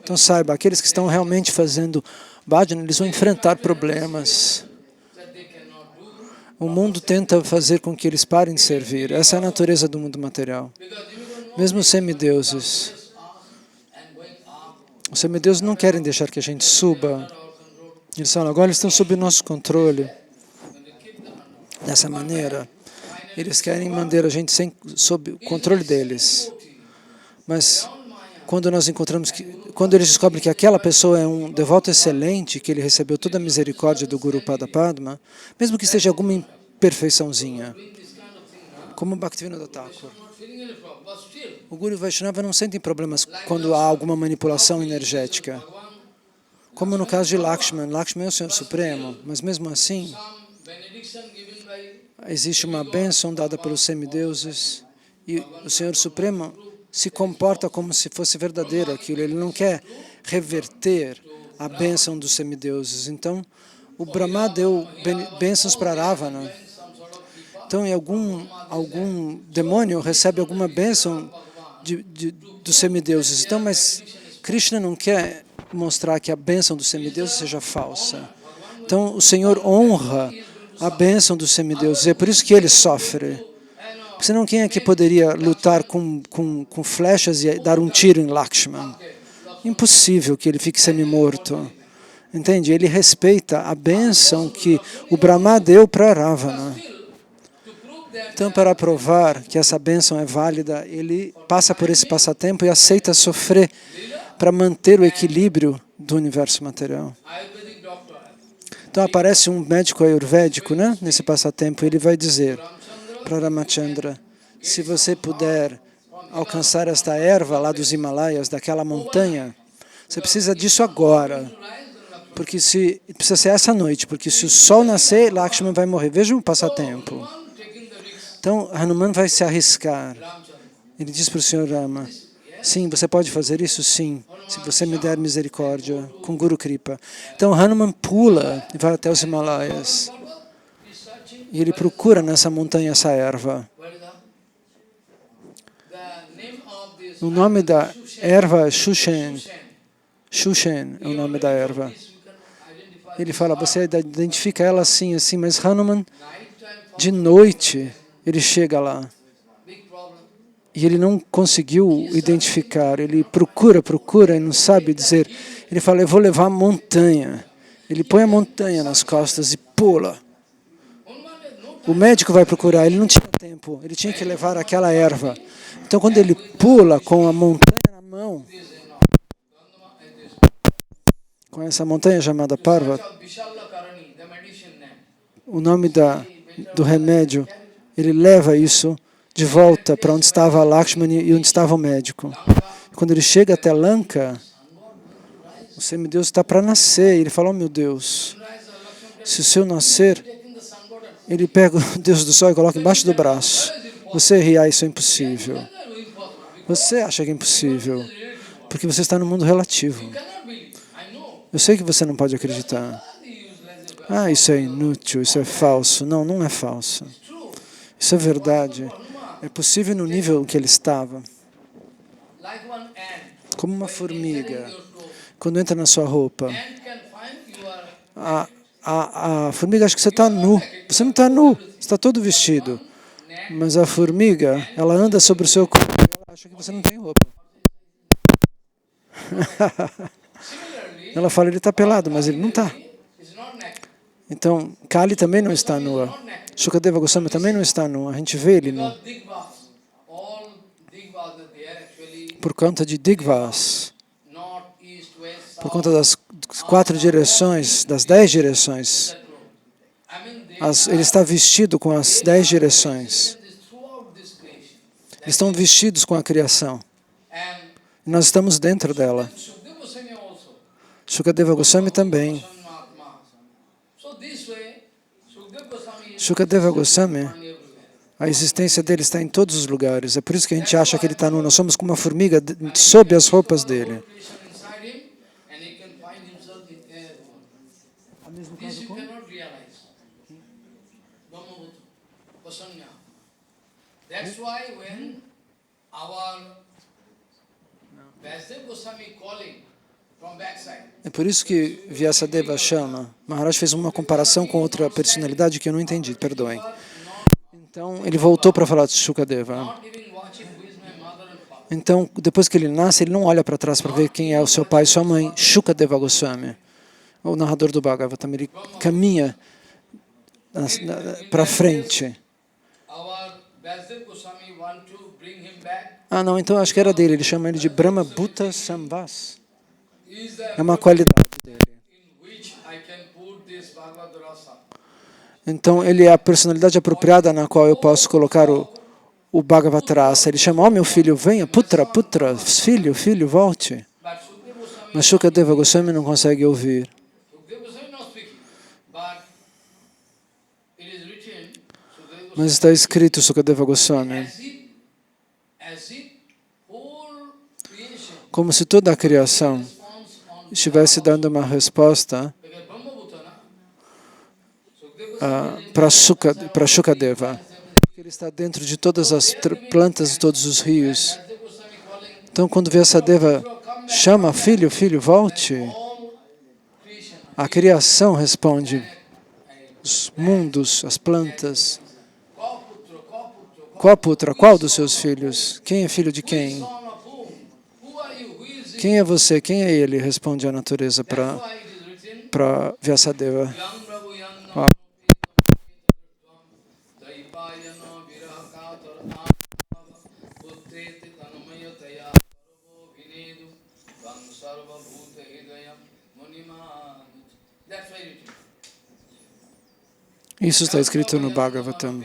Então saiba, aqueles que estão realmente fazendo bhajana, eles vão enfrentar problemas. O mundo tenta fazer com que eles parem de servir. Essa é a natureza do mundo material. Mesmo os semideuses. Os semideuses não querem deixar que a gente suba. Eles falam, agora eles estão sob nosso controle. Dessa maneira, eles querem manter a gente sob o controle deles. Mas quando nós encontramos quando eles descobrem que aquela pessoa é um devoto excelente, que ele recebeu toda a misericórdia do Guru Padapadma, mesmo que esteja alguma imperfeiçãozinha, como Bhaktivinoda Thakur. O Guru Vaishnava não sente problemas quando há alguma manipulação energética. Como no caso de Lakshman. Lakshman é o Senhor Supremo, mas mesmo assim, existe uma bênção dada pelos semideuses e o Senhor Supremo se comporta como se fosse verdadeiro aquilo. Ele não quer reverter a bênção dos semideuses. Então, o Brahma deu bênçãos para Ravana. Então, algum demônio recebe alguma bênção dos semideuses. Então, mas Krishna não quer mostrar que a bênção dos semideuses seja falsa. Então, o Senhor honra a bênção dos semideuses. É por isso que ele sofre. Senão, quem é que poderia lutar com flechas e dar um tiro em Lakshman? Impossível que ele fique semi-morto. Entende? Ele respeita a bênção que o Brahma deu para Ravana. Então, para provar que essa bênção é válida, ele passa por esse passatempo e aceita sofrer para manter o equilíbrio do universo material. Então, aparece um médico ayurvédico, né, nesse passatempo, ele vai dizer para Ramachandra, se você puder alcançar esta erva lá dos Himalaias, daquela montanha, você precisa disso agora, porque precisa ser essa noite, porque se o sol nascer, Lakshman vai morrer. Veja um passatempo. Então, Hanuman vai se arriscar. Ele diz para o Senhor Rama, sim, você pode fazer isso? Sim, se você me der misericórdia, com Guru Kripa. Então, Hanuman pula e vai até os Himalaias. E ele procura nessa montanha essa erva. O nome da erva é Shushen. Shushen é o nome da erva. Ele fala, você identifica ela assim, assim, mas Hanuman, de noite, ele chega lá. E ele não conseguiu identificar. Ele procura e não sabe dizer. Ele fala, eu vou levar a montanha. Ele põe a montanha nas costas e pula. O médico vai procurar, ele não tinha tempo, ele tinha que levar aquela erva. Então, quando ele pula com a montanha na mão, com essa montanha chamada Parvat, o nome do remédio, ele leva isso de volta para onde estava Lakshman e onde estava o médico. Quando ele chega até Lanka, o semideus está para nascer, ele fala, oh meu Deus, se o seu nascer, ele pega o Deus do Sol e coloca embaixo do braço. Você ri, isso é impossível. Você acha que é impossível, porque você está no mundo relativo. Eu sei que você não pode acreditar. Isso é inútil, isso é falso. Não, não é falso. Isso é verdade. É possível no nível em que ele estava. Como uma formiga, quando entra na sua roupa. A formiga acha que você está nu. Você não está nu, você está todo vestido. Mas a formiga, ela anda sobre o seu corpo e ela acha que você não tem roupa. Ela fala, ele está pelado, mas ele não está. Então, Kali também não está nua. Shukadeva Goswami também não está nua. A gente vê ele nu. Por conta de Digvas. Por conta das 4 direções, das 10 direções. Ele está vestido com as 10 direções. Eles estão vestidos com a criação. E nós estamos dentro dela. Shukadeva Goswami também. Shukadeva Goswami, a existência dele está em todos os lugares. É por isso que a gente acha que ele está nós somos como uma formiga sob as roupas dele. That's why when our Vasudev Goswami calling from backside. É por isso que Vyasadeva chama. Maharaj fez uma comparação com outra personalidade que eu não entendi, perdoem. Então, ele voltou para falar de Shukadeva. Então, depois que ele nasce, ele não olha para trás para ver quem é o seu pai e sua mãe. Shukadeva Goswami, o narrador do Bhagavatam, ele caminha para frente. Não, então acho que era dele. Ele chama ele de Brahma Bhuta Samvas. É uma qualidade dele. Então, ele é a personalidade apropriada na qual eu posso colocar o Bhagavatrasa. Ele chama, meu filho, venha, putra, putra, filho, volte. Mas Shukadeva Goswami não consegue ouvir. Mas está escrito Shukadeva Goswami, como se toda a criação estivesse dando uma resposta para Shukadeva. Ele está dentro de todas as plantas de todos os rios. Então, quando Vyasadeva chama, filho, volte, a criação responde, os mundos, as plantas. Qual putra? Qual dos seus filhos? Quem é filho de quem? Quem é você? Quem é ele? Responde a natureza para Vyasadeva. Isso está escrito no Bhagavatam.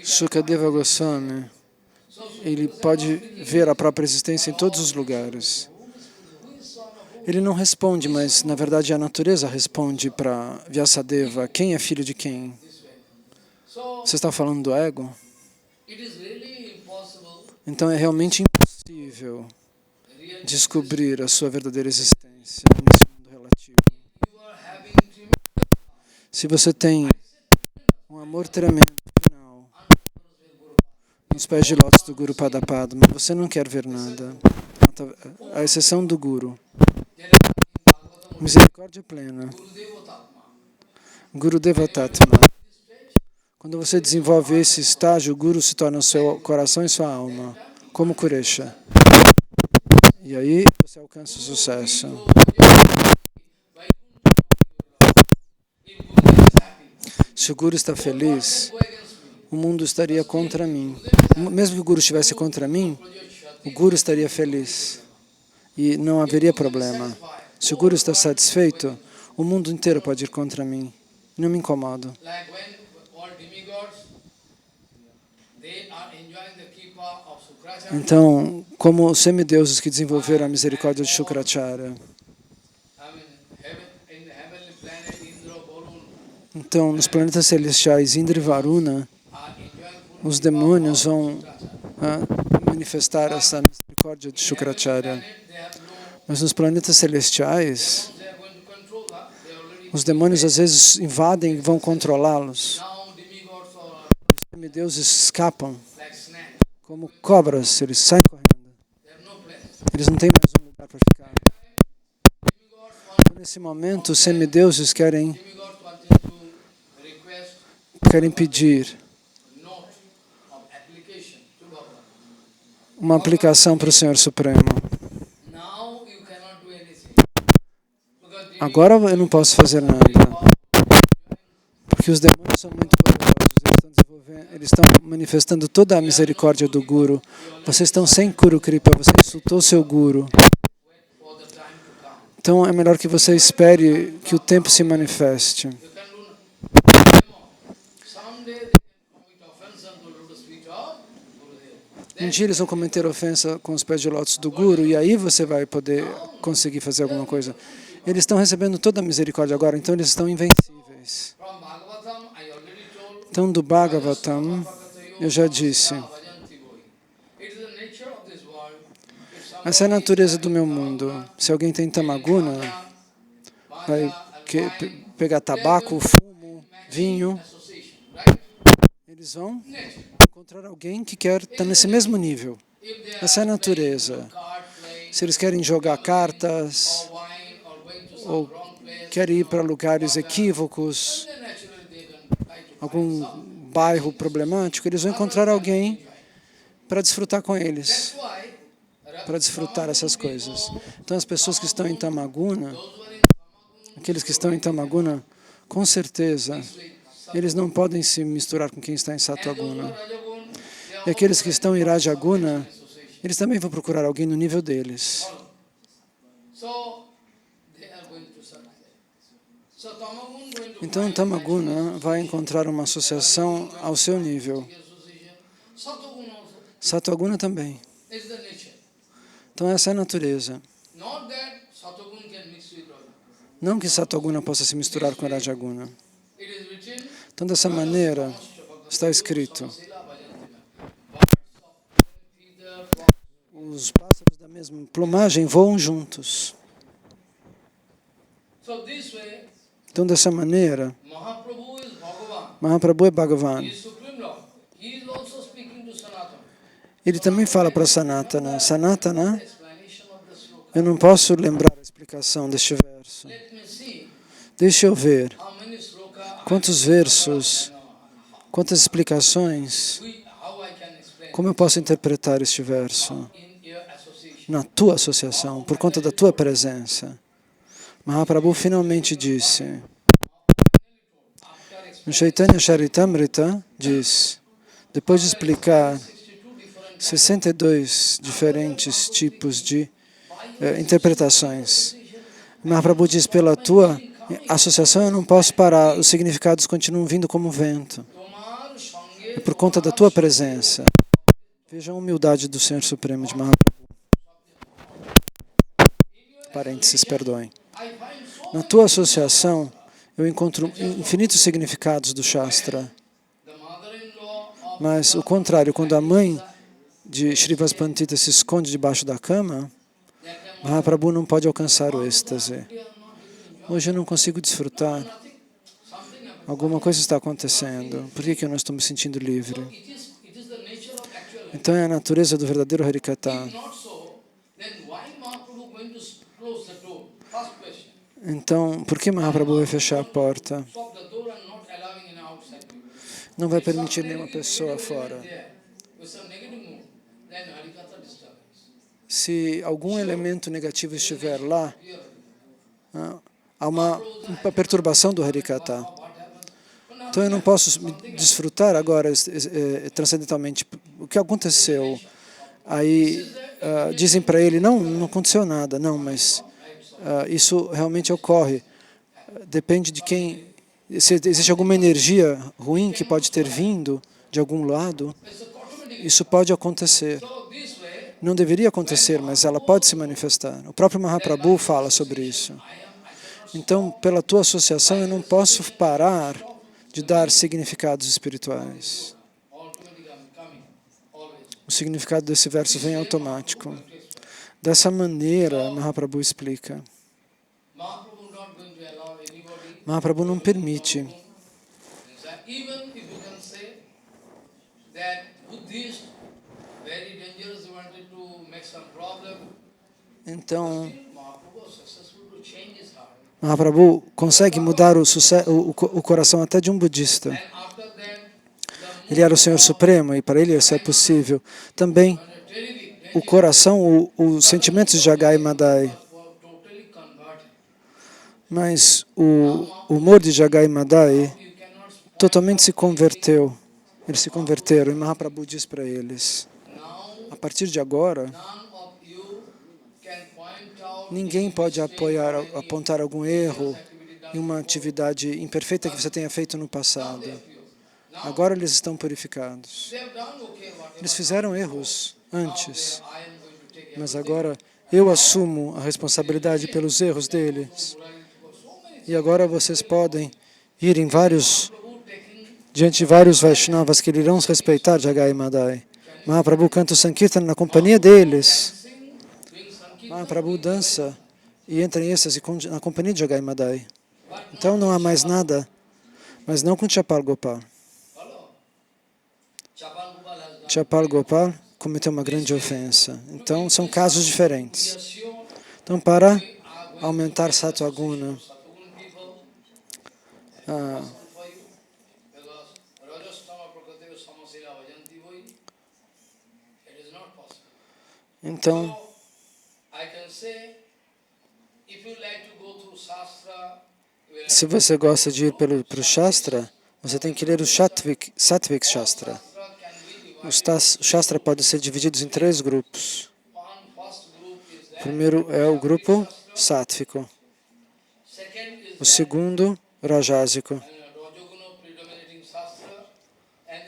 Shukadeva Goswami, ele pode ver a própria existência em todos os lugares. Ele não responde, mas na verdade a natureza responde para Vyasadeva, quem é filho de quem? Você está falando do ego? Então é realmente impossível descobrir a sua verdadeira existência nesse mundo relativo. Se você tem um amor tremendo final nos pés de lótus do Guru Padapadma, mas você não quer ver nada, à exceção do Guru. Misericórdia plena. Guru Devatatma. Quando você desenvolve esse estágio, o Guru se torna o seu coração e sua alma, como Kuresha. E aí você alcança o sucesso. Se o Guru está feliz, o mundo estaria contra mim. Mesmo que o Guru estivesse contra mim, o Guru estaria feliz. E não haveria problema. Se o Guru está satisfeito, o mundo inteiro pode ir contra mim. Não me incomodo. Então, como os semideuses que desenvolveram a misericórdia de Shukracharya. Então, nos planetas celestiais Indra e Varuna, os demônios vão manifestar essa misericórdia de Shukracharya. Mas nos planetas celestiais, os demônios às vezes invadem e vão controlá-los. Os semideuses escapam como cobras, eles saem correndo. Eles não têm mais um lugar para ficar. Nesse momento, os semideuses querem pedir uma aplicação para o Senhor Supremo. Agora eu não posso fazer nada, porque os demônios são muito poderosos, eles estão desenvolvendo Eles estão manifestando toda a misericórdia do Guru. Vocês estão sem Kuru Kripa, você insultou seu Guru. Então é melhor que você espere que o tempo se manifeste. Um dia eles vão cometer ofensa com os pés de lótus do Guru e aí você vai poder conseguir fazer alguma coisa. Eles estão recebendo toda a misericórdia agora, então eles estão invencíveis. Então do Bhagavatam, eu já disse, essa é a natureza do meu mundo. Se alguém tem tamaguna, vai pegar tabaco, fumo, vinho, eles vão encontrar alguém que quer estar nesse mesmo nível. Essa é a natureza. Se eles querem jogar cartas, ou querem ir para lugares equívocos, algum bairro problemático, eles vão encontrar alguém para desfrutar com eles, para desfrutar essas coisas. Então as pessoas que estão em Tamaguna, aqueles que estão em Tamaguna, com certeza, eles não podem se misturar com quem está em Satvaguna. E aqueles que estão em Rajaguna, eles também vão procurar alguém no nível deles. Então Tamaguna vai encontrar uma associação ao seu nível. Satvaguna também. Então essa é a natureza. Não que Satvaguna possa se misturar com Rajaguna. Então dessa maneira está escrito: os pássaros da mesma plumagem voam juntos. Então dessa maneira, Mahaprabhu é Bhagavan. Ele também fala para Sanatana. Sanatana, eu não posso lembrar a explicação deste verso. Deixa eu ver quantos versos, quantas explicações, como eu posso interpretar este verso na tua associação, por conta da tua presença. Mahaprabhu finalmente disse, no Chaitanya Charitamrita, diz, depois de explicar 62 diferentes tipos de interpretações, Mahaprabhu diz, pela tua associação eu não posso parar, os significados continuam vindo como vento. É por conta da tua presença. Veja a humildade do Senhor Supremo de Mahaprabhu. Parênteses, perdoem. Na tua associação, eu encontro infinitos significados do Shastra. Mas o contrário, quando a mãe de Shrivas Pantita se esconde debaixo da cama, Mahaprabhu não pode alcançar o êxtase. Hoje eu não consigo desfrutar. Alguma coisa está acontecendo. Por que eu não estou me sentindo livre? Então é a natureza do verdadeiro Harikatha. Então, por que Mahaprabhu vai fechar a porta? Não vai permitir nenhuma pessoa fora. Se algum elemento negativo estiver lá, há uma perturbação do Harikatha. Então eu não posso desfrutar agora transcendentalmente. O que aconteceu? Aí dizem para ele, não aconteceu nada. Não, mas isso realmente ocorre. Depende de quem... Se existe alguma energia ruim que pode ter vindo de algum lado, isso pode acontecer. Não deveria acontecer, mas ela pode se manifestar. O próprio Mahaprabhu fala sobre isso. Então, pela tua associação, eu não posso parar de dar significados espirituais. O significado desse verso vem automático. Dessa maneira, Mahaprabhu explica. Mahaprabhu não permite. Então, Mahaprabhu consegue mudar o coração até de um budista. Ele era o Senhor Supremo e para ele isso é possível. Também o coração, os sentimentos de Jagai Madai. Mas o humor de Jagai Madai totalmente se converteu. Eles se converteram e Mahaprabhu diz para eles, a partir de agora, ninguém pode apontar algum erro em uma atividade imperfeita que você tenha feito no passado. Agora eles estão purificados. Eles fizeram erros antes, mas agora eu assumo a responsabilidade pelos erros deles. E agora vocês podem ir diante de vários Vaishnavas que irão respeitar Jagai Madai. Mahaprabhu canta o Sankirtan na companhia deles. Mahaprabhu dança e entra em êxtase na companhia de Jagai Madai. Então não há mais nada, mas não com Chapal Gopal. Chapal Gopal cometeu uma grande ofensa. Então são casos diferentes. Então para aumentar Sattva Guna, então, se você gosta de ir para o Shastra, você tem que ler o Sattvic Shastra. O Shastra pode ser dividido em 3 grupos. O primeiro é o grupo Sáttvico. O segundo, Rajásico.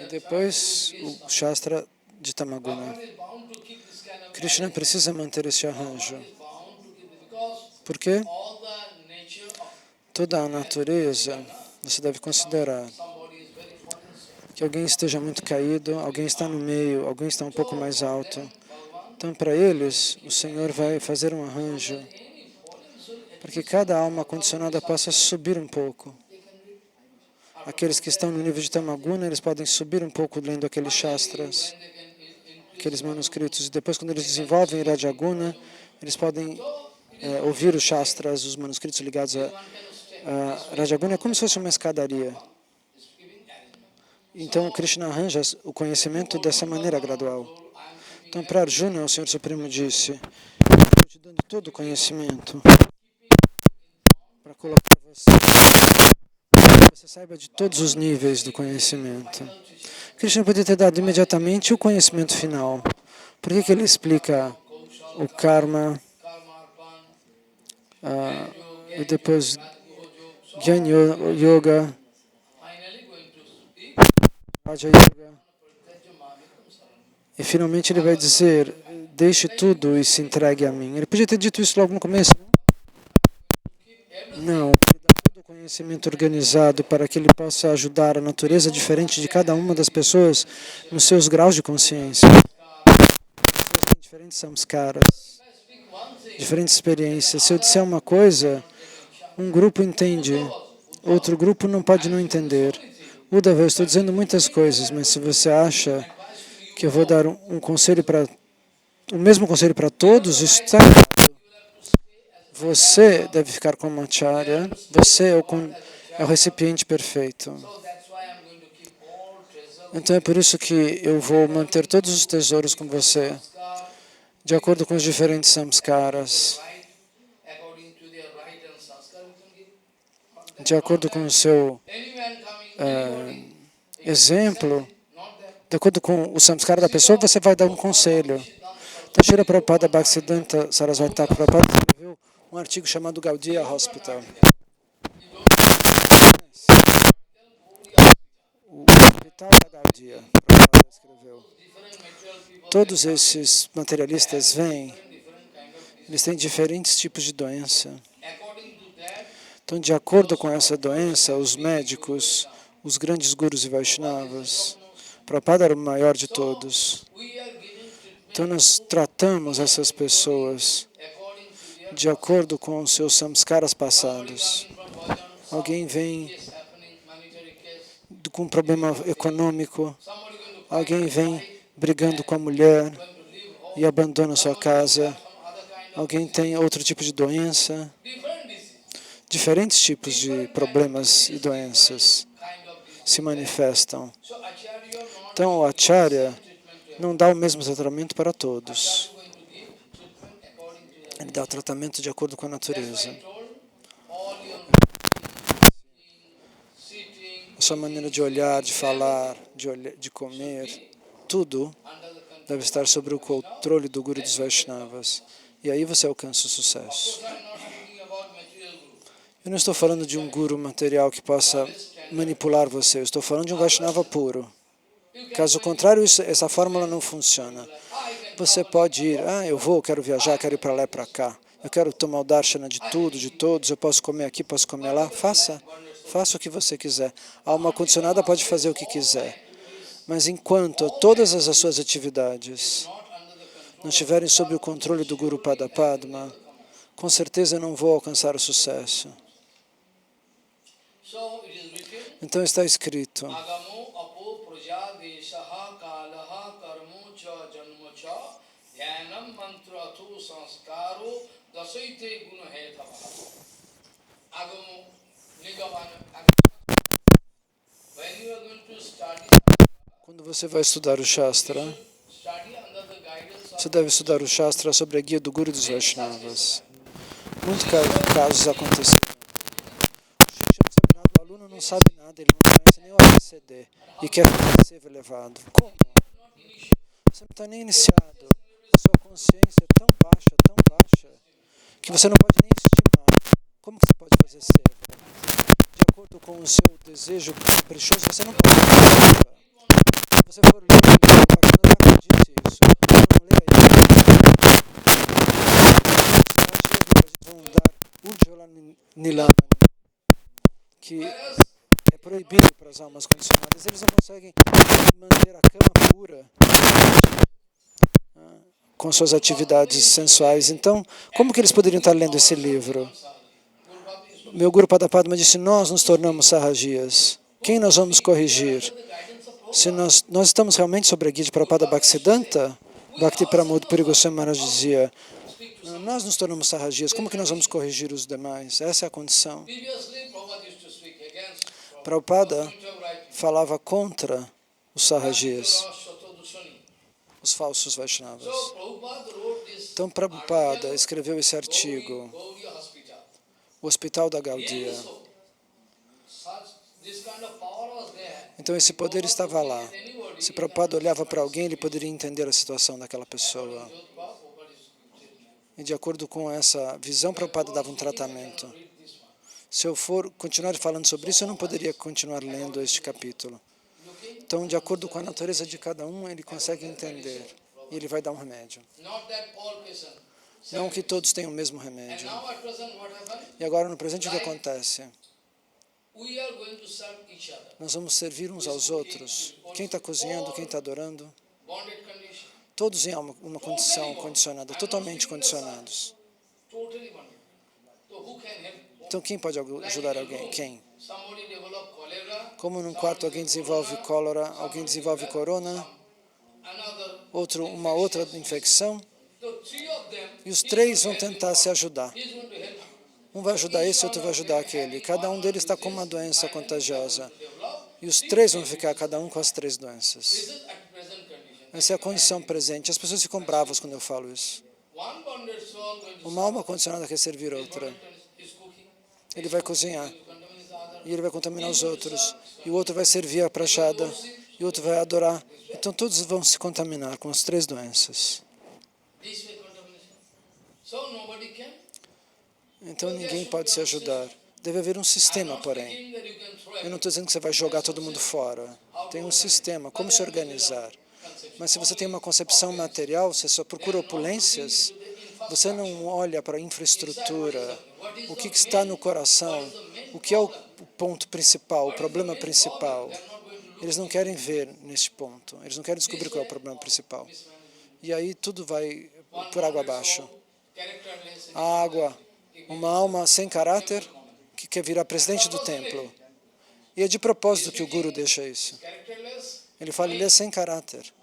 E depois, o Shastra de Tamaguna. Krishna precisa manter esse arranjo. Por quê? Toda a natureza, você deve considerar que alguém esteja muito caído, alguém está no meio, alguém está um pouco mais alto. Então, para eles, o Senhor vai fazer um arranjo para que cada alma condicionada possa subir um pouco. Aqueles que estão no nível de Tamaguna, eles podem subir um pouco lendo aqueles shastras, aqueles manuscritos. E depois, quando eles desenvolvem Rajaguna, eles podem ouvir os shastras, os manuscritos ligados a Rajaguna. É como se fosse uma escadaria. Então, Krishna arranja o conhecimento dessa maneira gradual. Então, para Arjuna, o Senhor Supremo disse, estou te dando todo o conhecimento para colocar você saiba de todos os níveis do conhecimento. Krishna poderia ter dado imediatamente o conhecimento final. Por que ele explica o karma e depois Jnana Yoga, Raja Yoga, e finalmente ele vai dizer, deixe tudo e se entregue a mim. Ele podia ter dito isso logo no começo. Não, ele dá todo o conhecimento organizado para que ele possa ajudar a natureza diferente de cada uma das pessoas nos seus graus de consciência. As pessoas têm diferentes samskaras, diferentes experiências. Se eu disser uma coisa, um grupo entende, outro grupo não pode não entender. Uddhava, eu estou dizendo muitas coisas, mas se você acha que eu vou dar um conselho o mesmo conselho para todos, isso está errado. Você deve ficar como acharya, você é o recipiente perfeito. Então é por isso que eu vou manter todos os tesouros com você, de acordo com os diferentes samskaras, de acordo com o seu exemplo, de acordo com o samskara da pessoa, você vai dar um conselho. Então, Srila Prabhupada Bhaktisiddhanta Sarasvati Thakur Prabhupada escreveu um artigo chamado Gaudiya Hospital. O hospital da Gaudiya, Prabhupada escreveu. Todos esses materialistas vêm, eles têm diferentes tipos de doença. Então, de acordo com essa doença, os médicos, os grandes gurus e Vaishnavas, Prabhupada era o maior de todos. Então, nós tratamos essas pessoas de acordo com os seus samskaras passados. Alguém vem com um problema econômico, alguém vem brigando com a mulher e abandona sua casa, alguém tem outro tipo de doença, diferentes tipos de problemas e doenças se manifestam. Então, o Acharya não dá o mesmo tratamento para todos. Ele dá o tratamento de acordo com a natureza. sua maneira de olhar, de falar, de comer, tudo deve estar sob o controle do Guru dos Vaishnavas. E aí você alcança o sucesso. Eu não estou falando de um Guru material que possa manipular você, eu estou falando de um Vaishnava puro. Caso contrário, essa fórmula não funciona. Você pode ir, quero viajar, quero ir para lá e para cá. Eu quero tomar o darshana de tudo, de todos, eu posso comer aqui, posso comer lá. Faça o que você quiser. A alma condicionada pode fazer o que quiser. Mas enquanto todas as suas atividades não estiverem sob o controle do Guru Pada Padma, com certeza eu não vou alcançar o sucesso. Então está escrito, quando você vai estudar o Shastra, você deve estudar o Shastra sobre a guia do Guru dos Vaishnavas. Muitos casos aconteceram. O aluno não sabe nada, ele não conhece nem o ABCD e quer ser elevado. Como? Você não está nem iniciado. A sua consciência é tão baixa, que você não pode nem estimar. Como que você pode fazer ser? De acordo com o seu desejo caprichoso, você não pode fazer. Se você for ler o livro, Bhaktivinoda disse isso. Não leia isso. Os vão dar Ujjvala Nilamani, que é proibido para as almas condicionadas. Eles não conseguem manter a cama pura com suas atividades sensuais. Então, como que eles poderiam estar lendo esse livro? Meu Guru Pada Padma disse, nós nos tornamos sarrajias. Quem nós vamos corrigir? Se nós estamos realmente sobre a guia de Prabhupada Bhaktisiddhanta, Bhakti Pramod Puri Goswami Maharaj dizia, nós nos tornamos sarrajias, como que nós vamos corrigir os demais? Essa é a condição. Prabhupada falava contra os sarrajias, os falsos Vaishnavas. Então Prabhupada escreveu esse artigo, o Hospital da Gaudiya. Então esse poder estava lá. Se Prabhupada olhava para alguém, ele poderia entender a situação daquela pessoa. E de acordo com essa visão, Prabhupada dava um tratamento. Se eu for continuar falando sobre isso, eu não poderia continuar lendo este capítulo. Então, de acordo com a natureza de cada um, ele consegue entender. E ele vai dar um remédio. Não que todos tenham o mesmo remédio. E agora, no presente, o que acontece? Nós vamos servir uns aos outros. Quem está cozinhando, quem está adorando. Todos em uma condição condicionada, totalmente condicionados. Então, quem pode ajudar alguém? Quem? Como num quarto alguém desenvolve cólera, alguém desenvolve corona, uma outra infecção, e os três vão tentar se ajudar. Um vai ajudar esse, outro vai ajudar aquele. Cada um deles está com uma doença contagiosa. E os três vão ficar, cada um com as três doenças. Essa é a condição presente. As pessoas ficam bravas quando eu falo isso. Uma alma condicionada quer servir outra. Ele vai cozinhar. E ele vai contaminar os outros. E o outro vai servir a prachada. E o outro vai adorar. Então todos vão se contaminar com as três doenças. Então ninguém pode se ajudar. Deve haver um sistema, porém. Eu não estou dizendo que você vai jogar todo mundo fora. Tem um sistema, como se organizar. Mas se você tem uma concepção material, você só procura opulências, você não olha para a infraestrutura, o que está no coração, o que é o ponto principal, o problema principal. Eles não querem ver neste ponto, eles não querem descobrir qual é o problema principal. E aí tudo vai por água abaixo. A água, uma alma sem caráter que quer virar presidente do templo. E é de propósito que o Guru deixa isso. Ele fala, ele é sem caráter.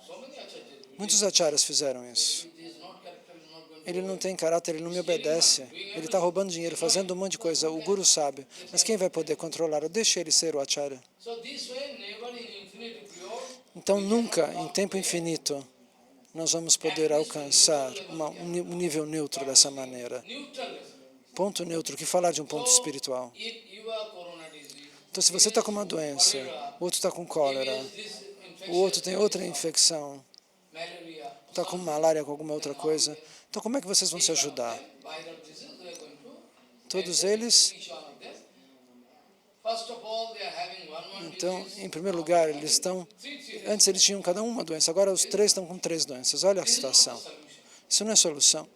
Muitos acharyas fizeram isso. Ele não tem caráter, ele não me obedece. Ele está roubando dinheiro, fazendo um monte de coisa. O Guru sabe. Mas quem vai poder controlar? Deixa ele ser o acharya. Então nunca, em tempo infinito, nós vamos poder alcançar um nível neutro dessa maneira. Ponto neutro, que falar de um ponto espiritual. Então, se você está com uma doença, o outro está com cólera, o outro tem outra infecção, está com malária, com alguma outra coisa, então como é que vocês vão se ajudar? Todos eles, então, em primeiro lugar, antes eles tinham cada um uma doença, agora os três estão com 3 doenças. Olha a situação. Isso não é solução.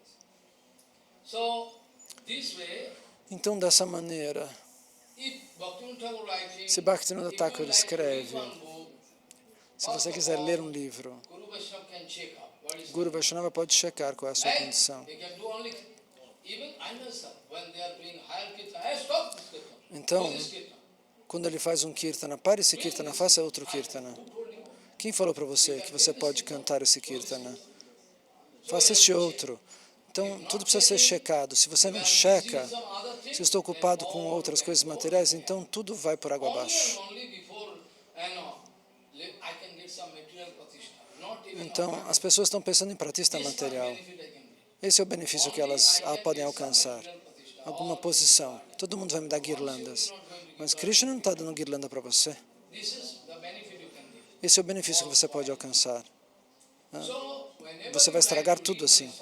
Então, dessa maneira, se Bhaktivinoda Thakur escreve, se você quiser ler um livro, Guru Vaishnava pode checar qual é a sua condição. Então, quando ele faz um kirtana, pare esse kirtana, faça outro kirtana. Quem falou para você que você pode cantar esse kirtana? Faça este outro. Então, tudo precisa ser checado. Se você não checa, se eu estou ocupado com outras coisas materiais, então tudo vai por água abaixo. Então, as pessoas estão pensando em pratista material. Esse é o benefício que elas podem alcançar. Alguma posição. Todo mundo vai me dar guirlandas. Mas Krishna não está dando guirlanda para você. Esse é o benefício que você pode alcançar. Você vai estragar tudo assim.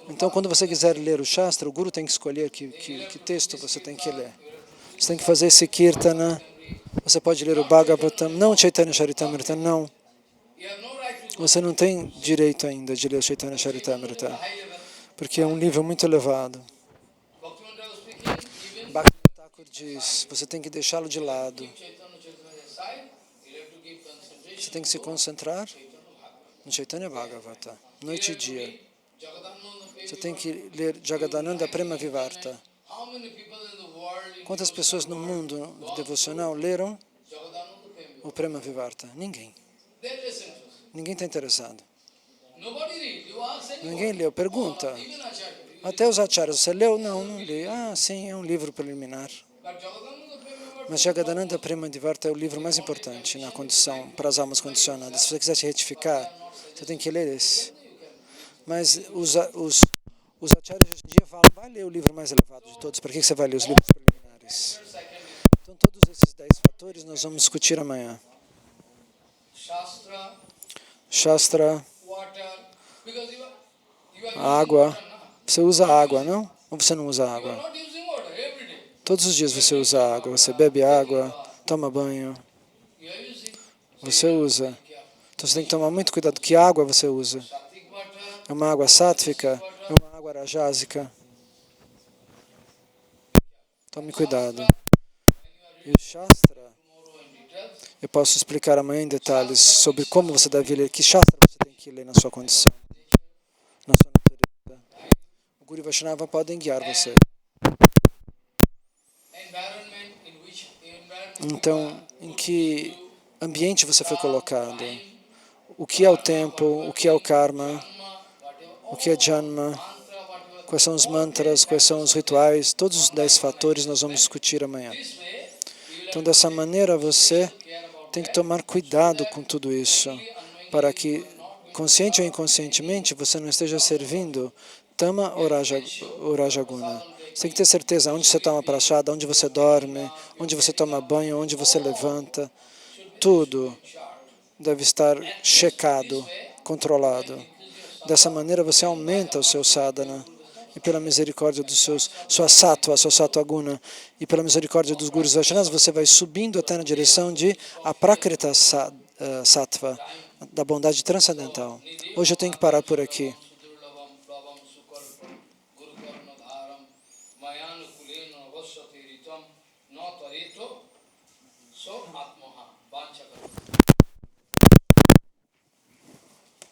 Então, quando você quiser ler o Shastra, o Guru tem que escolher que texto você tem que ler. Você tem que fazer esse Kirtana. Você pode ler o Bhagavatam, não o Chaitanya Charitamrita, não. Você não tem direito ainda de ler o Chaitanya Charitamrita, porque é um nível muito elevado. Bhaktivinoda Thakur diz, você tem que deixá-lo de lado. Você tem que se concentrar no Chaitanya Bhagavata, noite e dia. Você tem que ler Jagadananda Prema Vivarta. Quantas pessoas no mundo devocional leram o Prema Vivarta? Ninguém. Ninguém está interessado. Ninguém leu. Pergunta. Até os acharyas, você leu? Não, não li. Ah, sim, é um livro preliminar. Mas Jagadananda Prema Vivarta é o livro mais importante na condição, para as almas condicionadas. Se você quiser se retificar, você tem que ler esse. Mas os acharyas hoje em dia falam, vai ler o livro mais elevado de todos. Para que você vai ler os livros preliminares? Então, todos esses 10 fatores nós vamos discutir amanhã. Shastra, água. Você usa água, não? Ou você não usa água? Todos os dias você usa água. Você bebe água, toma banho. Você usa. Então você tem que tomar muito cuidado. Que água você usa? É uma água sátvica? É uma água rajásica? Tome cuidado. E o Shastra, eu posso explicar amanhã em detalhes sobre como você deve ler, que Shastra você tem que ler na sua condição, na sua natureza. O Guru Vaishnava podem guiar você. Então, em que ambiente você foi colocado? O que é o tempo? O que é o karma? O que é janma? Quais são os mantras? Quais são os rituais? Todos os 10 fatores nós vamos discutir amanhã. Então, dessa maneira, você tem que tomar cuidado com tudo isso, para que, consciente ou inconscientemente, você não esteja servindo Tama ou Rajaguna. Você tem que ter certeza onde você toma prachada, onde você dorme, onde você toma banho, onde você levanta. Tudo deve estar checado, controlado. Dessa maneira, você aumenta o seu sadhana. E pela misericórdia sua sattva guna, e pela misericórdia dos Gurus Vaishnavas, você vai subindo até na direção de aprakrita sattva, da bondade transcendental. Hoje eu tenho que parar por aqui. So, Atma